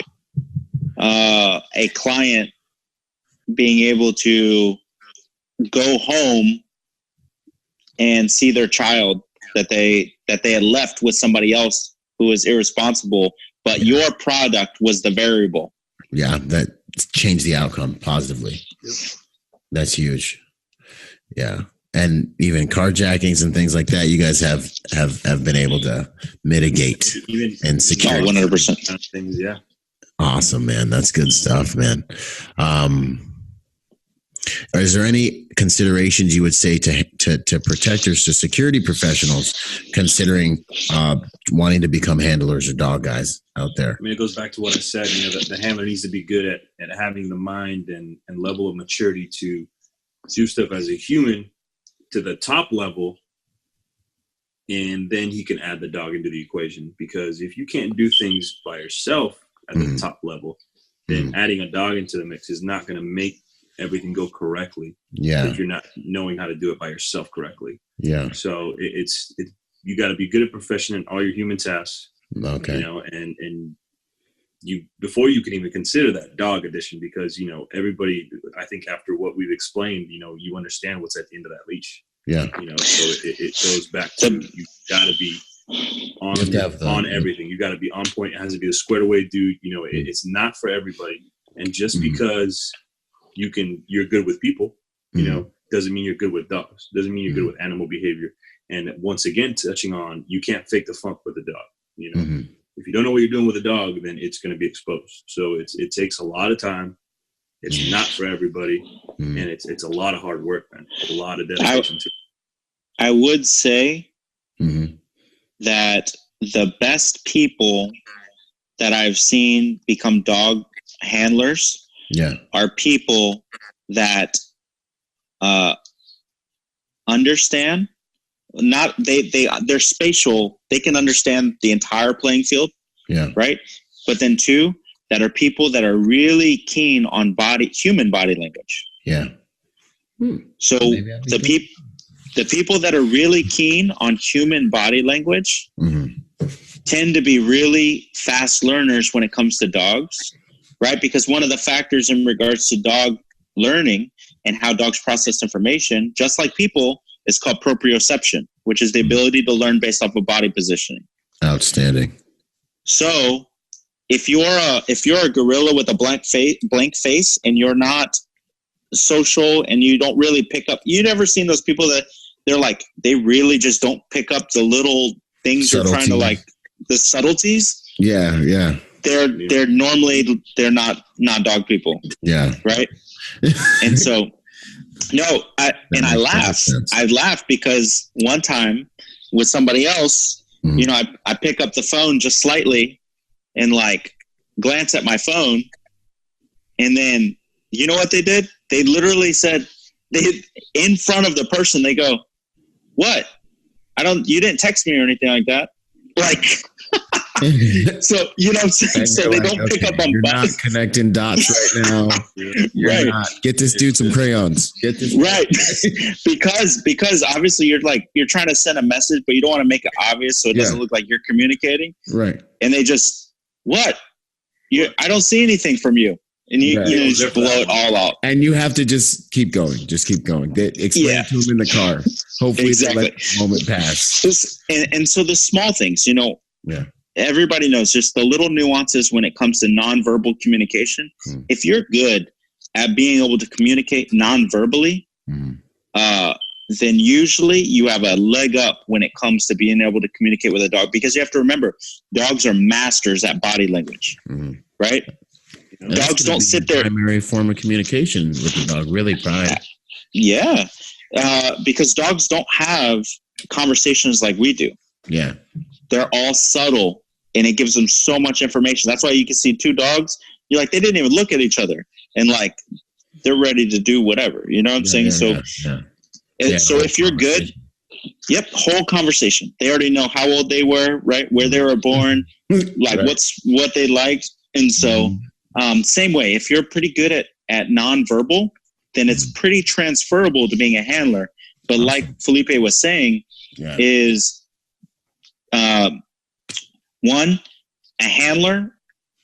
a client being able to go home and see their child that they had left with somebody else who was irresponsible, but your product was the variable. Yeah, that changed the outcome positively. Yep. That's huge. Yeah. And even carjackings and things like that, you guys have been able to mitigate and secure. 100%. Things, yeah. Awesome, man. That's good stuff, man. Is there any considerations you would say to protectors, to security professionals, considering wanting to become handlers or dog guys out there? I mean, it goes back to what I said. That the handler needs to be good at having the mind and level of maturity to do stuff as a human to the top level, and then he can add the dog into the equation. Because if you can't do things by yourself at the top level, then adding a dog into the mix is not going to make everything go correctly. Yeah. If you're not knowing how to do it by yourself correctly. Yeah. So you got to be good at profession in all your human tasks. Okay. And you, before you can even consider that dog addition, because, everybody, I think after what we've explained, you understand what's at the end of that leash. Yeah. So it goes back to, you got to be on everything. You got to be on point. It has to be a squared away dude. It's not for everybody. And just because you're good with people, doesn't mean you're good with dogs. Doesn't mean you're good with animal behavior. And once again, touching on, you can't fake the funk with a dog. If you don't know what you're doing with a dog, then it's going to be exposed. So it takes a lot of time. It's not for everybody, and it's a lot of hard work, man. A lot of dedication to it. I would say that the best people that I've seen become dog handlers are people that understand. They're spatial. They can understand the entire playing field. Yeah. Right. But then two, that are people that are really keen on human body language. Yeah. So the people that are really keen on human body language tend to be really fast learners when it comes to dogs, right? Because one of the factors in regards to dog learning and how dogs process information, just like people, is called proprioception, which is the ability to learn based off of body positioning. Outstanding. So if you're a gorilla with a blank face and you're not social and you don't really pick up, you've never seen those people that they really just don't pick up the little things you're trying to the subtleties. Yeah. Yeah. They're normally not dog people. Yeah. Right. And so, I laughed. I laughed because one time with somebody else, I pick up the phone just slightly and glance at my phone. And then, you know what they did? They literally said, in front of the person, they go, "What? You didn't text me or anything like that." So, you know what I'm saying? So they don't pick up on you're buttons. not connecting dots right now. You're Right. not. Get this dude some crayons. Get this. Right. because obviously you're trying to send a message, but you don't want to make it obvious so it doesn't look like you're communicating. Right. And they just, what? I don't see anything from you. And you just blow it all out. And you have to just keep going. Just keep going. Explain to them in the car. Hopefully they let the moment pass. And so the small things, everybody knows just the little nuances when it comes to nonverbal communication. If you're good at being able to communicate nonverbally, then usually you have a leg up when it comes to being able to communicate with a dog, because you have to remember, dogs are masters at body language, right? Dogs don't sit there. Primary form of communication with the dog, really, pride. Yeah, because dogs don't have conversations like we do. Yeah, they're all subtle, and it gives them so much information. That's why you can see two dogs. You're like, they didn't even look at each other, and like they're ready to do whatever. You know what I'm saying? So if you're good, whole conversation. They already know how old they were, right? Where they were born, like what they liked, and so. Same way, if you're pretty good at nonverbal, then it's pretty transferable to being a handler. But like Felipe was saying, is one, a handler,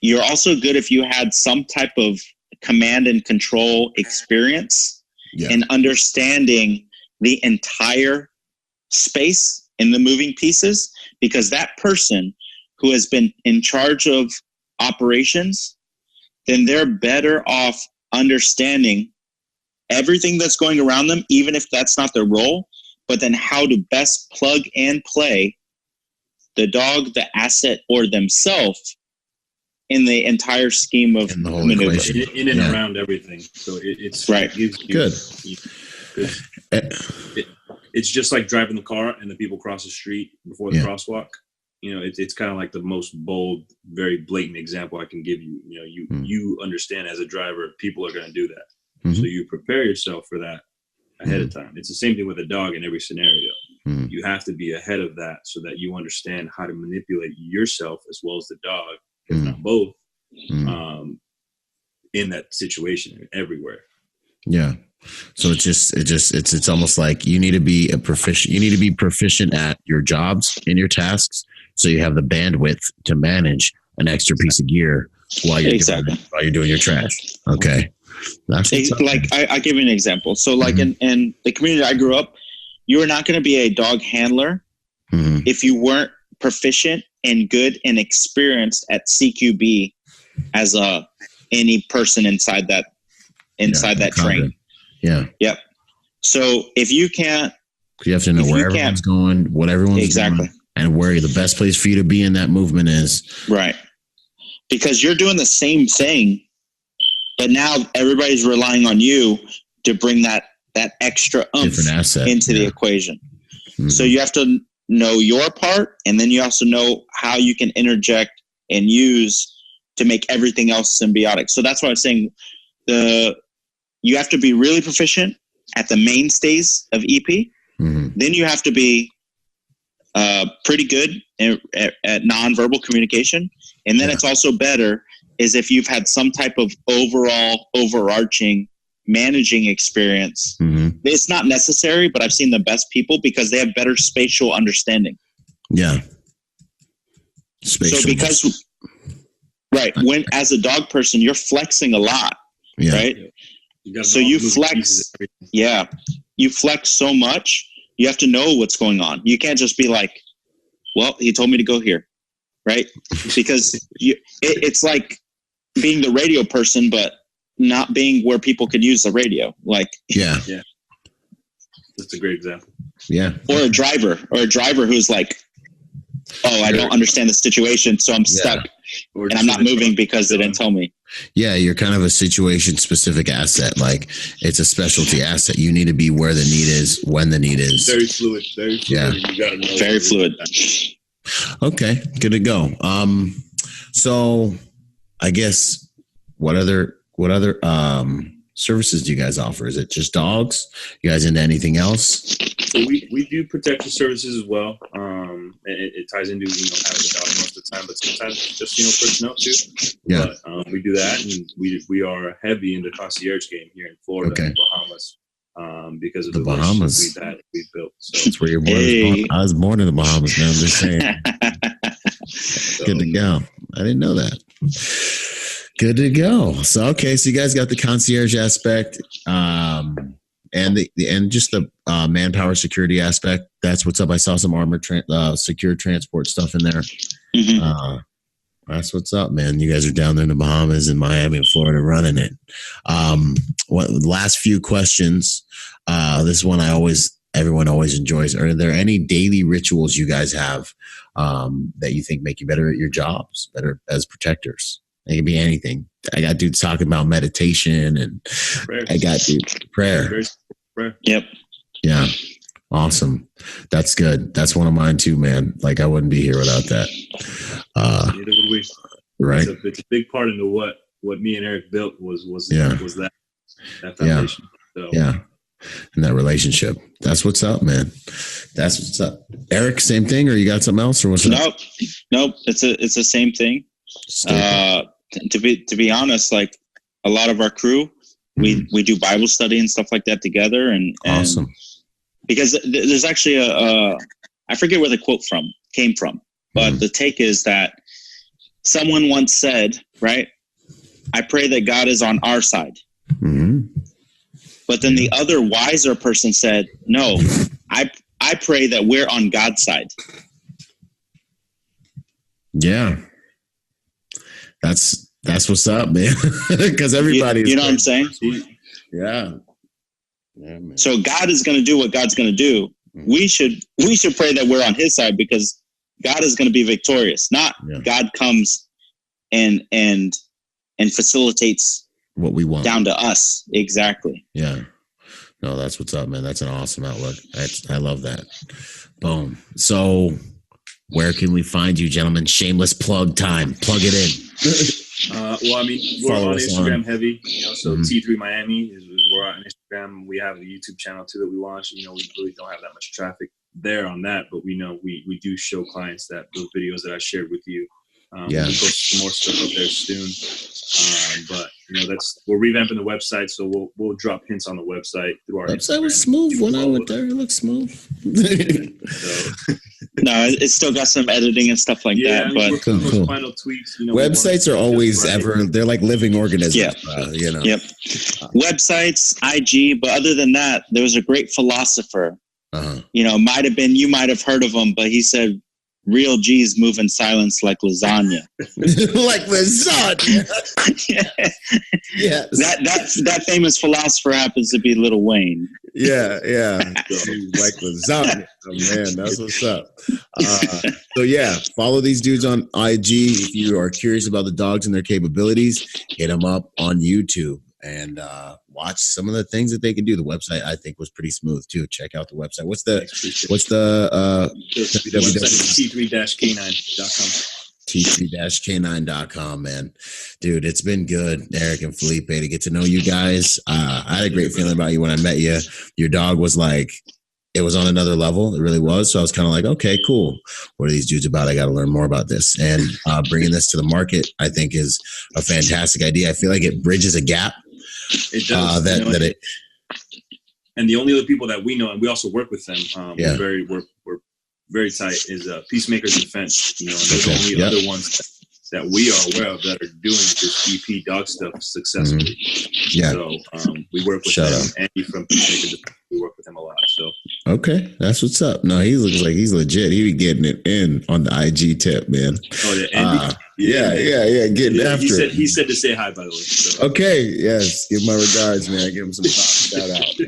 you're also good if you had some type of command and control experience and understanding the entire space in the moving pieces, because that person who has been in charge of operations, then they're better off understanding everything that's going around them, even if that's not their role, but then how to best plug and play the dog, the asset, or themselves in the entire scheme of maneuver. In and around everything. So it's right. It good. It's just like driving the car and the people cross the street before the crosswalk. It's kind of like the most bold, very blatant example I can give you. You understand as a driver, people are going to do that. So you prepare yourself for that ahead of time. It's the same thing with a dog in every scenario. You have to be ahead of that so that you understand how to manipulate yourself as well as the dog, if not both, in that situation everywhere. Yeah. So it's almost like you need to be proficient. You need to be proficient at your jobs and your tasks, so you have the bandwidth to manage an extra piece of gear while you're doing your trash. Okay, that's like I give you an example. So like in the community I grew up, you were not going to be a dog handler if you weren't proficient and good and experienced at CQB as any person inside that train. Yeah. Yep. So if you can't, you have to know where everyone's going, what everyone's doing, and where the best place for you to be in that movement is. Right. Because you're doing the same thing, but now everybody's relying on you to bring that extra oomph into the equation. So you have to know your part, and then you also know how you can interject and use to make everything else symbiotic. So that's why I was saying you have to be really proficient at the mainstays of EP. Then you have to be pretty good at nonverbal communication. And then it's also better is if you've had some type of overarching managing experience. It's not necessary, but I've seen the best people because they have better spatial understanding. Yeah. When as a dog person, you're flexing a lot, right? So you flex, you flex so much, you have to know what's going on. You can't just be like, well, he told me to go here, right? Because it's like being the radio person, but not being where people could use the radio. Like, yeah. That's a great example. Yeah. Or a driver who's like, oh, I don't understand the situation, so I'm stuck. And I'm not moving because they didn't tell me. Yeah, you're kind of a situation-specific asset. Like, it's a specialty asset. You need to be where the need is, when the need is. Very fluid. Yeah. You gotta know very fluid. Okay, good to go. So I guess what other services do you guys offer? Is it just dogs? You guys into anything else? So we do protection services as well. And it ties into, having the dog most of the time, but sometimes it's just, personnel too. Yeah. But we do that, and we are heavy in the concierge game here in Florida and Bahamas. Because of the Bahamas that we built. So that's where you're born. I was born in the Bahamas, man. I'm just saying. Good to go. I didn't know that. Good to go. So okay, so you guys got the concierge aspect, and just the manpower security aspect. That's what's up. I saw some armored secure transport stuff in there. Mm-hmm. That's what's up, man. You guys are down there in the Bahamas and Miami and Florida running it. Last few questions. This one everyone always enjoys. Are there any daily rituals you guys have that you think make you better at your jobs, better as protectors? It can be anything. I got dudes talking about meditation, and prayer. I got dudes prayer. Yep. Yeah. Awesome. That's good. That's one of mine too, man. Like I wouldn't be here without that. Neither would we. Right. It's a big part into what me and Erick built was that foundation. Yeah. So. Yeah. And that relationship. That's what's up, man. That's what's up. Erick, same thing, or you got something else, or what's up? Nope. It's the same thing. To be honest, like a lot of our crew, we do Bible study and stuff like that together, and awesome. Because there's actually I forget where the quote came from, but the take is that someone once said, right, I pray that God is on our side. Mm-hmm. But then the other wiser person said, no, I pray that we're on God's side. Yeah. That's what's up, man. Because everybody's, you know what I'm saying? Yeah. Yeah, man. So God is going to do what God's going to do. Mm-hmm. We should pray that we're on his side, because God is going to be victorious. Not God comes and facilitates what we want down to us. Exactly. Yeah. No, that's what's up, man. That's an awesome outlook. I love that. Boom. So where can we find you, gentlemen? Shameless plug time. Plug it in. Well, I mean, we're on Instagram heavy, so T3 Miami is we're on Instagram. We have a YouTube channel too that we launched. We really don't have that much traffic there on that, but we know we do show clients that those videos that I shared with you. We'll post some more stuff up there soon. But we're revamping the website, so we'll drop hints on the website through our website. Was smooth when I went there. It looked smooth. No, it's still got some editing and stuff like that. But cool. Final tweaks. Websites are always they're like living organisms. Yeah. Yep. Websites, IG, but other than that, there was a great philosopher. You might have heard of him, but he said, real G's move in silence like lasagna. Like lasagna. Yeah. That famous philosopher happens to be Lil Wayne. Yeah. Like lasagna. Oh, man, that's what's up. So follow these dudes on IG. If you are curious about the dogs and their capabilities, hit them up on YouTube and watch some of the things that they can do. The website, I think, was pretty smooth too. Check out the website. What's the T3-canine.com. T3-canine.com, man. Dude, it's been good, Erick and Felipe, to get to know you guys. I had a great feeling about you when I met you. Your dog was like, it was on another level. It really was. So I was kind of like, okay, cool. What are these dudes about? I got to learn more about this. And bringing this to the market, I think, is a fantastic idea. I feel like it bridges a gap. It does. And the only other people that we know, and we also work with them, we're very tight, is Peacemakers Defense. And they're the only other ones that we are aware of that are doing this EP dog stuff successfully. Yeah. So we work with them. Andy from Peacemakers Defense, we work with him a lot. So okay, that's what's up. No, he looks like he's legit. He be getting it in on the IG tip, man. Oh yeah, Andy. Getting after it. He said to say hi, by the way. So. Okay, yes. Give my regards, man. Give him some shout out,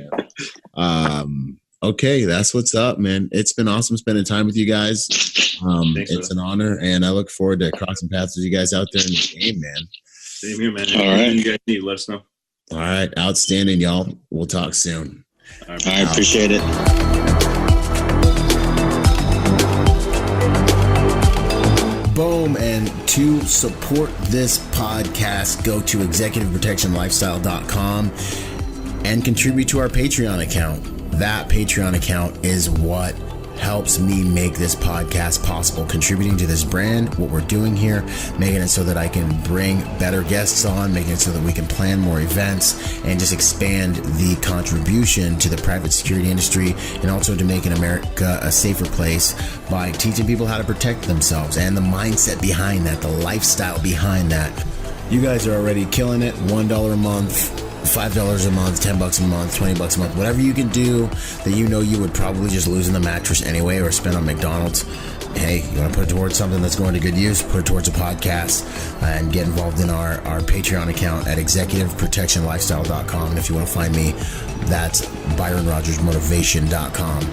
man. Okay, that's what's up, man. It's been awesome spending time with you guys. It's an honor, and I look forward to crossing paths with you guys out there in the game, man. Same here, man. All right. You guys need, let us know. All right, outstanding, y'all. We'll talk soon. I appreciate it. Boom. And to support this podcast, go to executiveprotectionlifestyle.com and contribute to our Patreon account. That Patreon account is what helps me make this podcast possible, contributing to this brand, what we're doing here, making it so that I can bring better guests on, making it so that we can plan more events and just expand the contribution to the private security industry, and also to making America a safer place by teaching people how to protect themselves and the mindset behind that, the lifestyle behind that. You guys are already killing it. $1 a month, $5 a month, $10 a month, $20 a month, whatever you can do that you know you would probably just lose in the mattress anyway or spend on McDonald's. Hey, you want to put it towards something that's going to good use, put it towards a podcast, and get involved in our Patreon account at executiveprotectionlifestyle.com. And if you want to find me, that's byronrogersmotivation.com.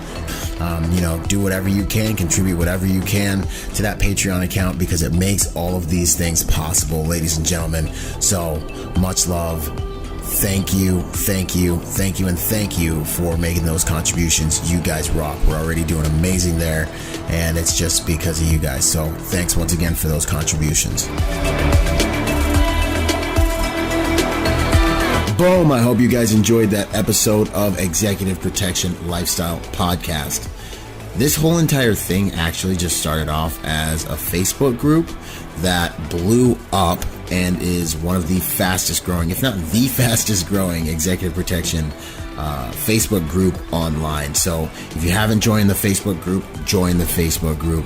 Do whatever you can, contribute whatever you can to that Patreon account, because it makes all of these things possible, ladies and gentlemen. So much love. Thank you, and thank you for making those contributions. You guys rock. We're already doing amazing there, and it's just because of you guys. So thanks once again for those contributions. Boom. I hope you guys enjoyed that episode of Executive Protection Lifestyle Podcast. This whole entire thing actually just started off as a Facebook group that blew up and is one of the fastest growing, if not the fastest growing, executive protection Facebook group online. So if you haven't joined the Facebook group, join the Facebook group.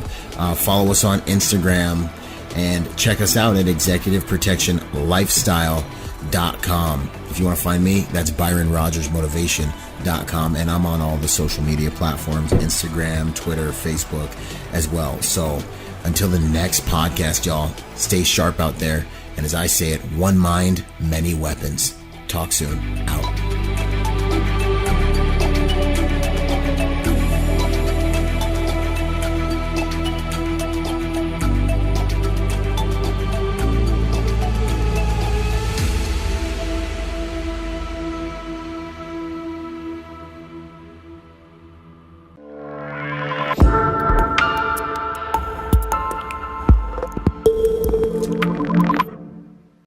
Follow us on Instagram and check us out at executiveprotectionlifestyle.com. If you want to find me, that's byronrogersmotivation.com, and I'm on all the social media platforms, Instagram, Twitter, Facebook as well. So until the next podcast, y'all, stay sharp out there. And as I say it, one mind, many weapons. Talk soon. Out.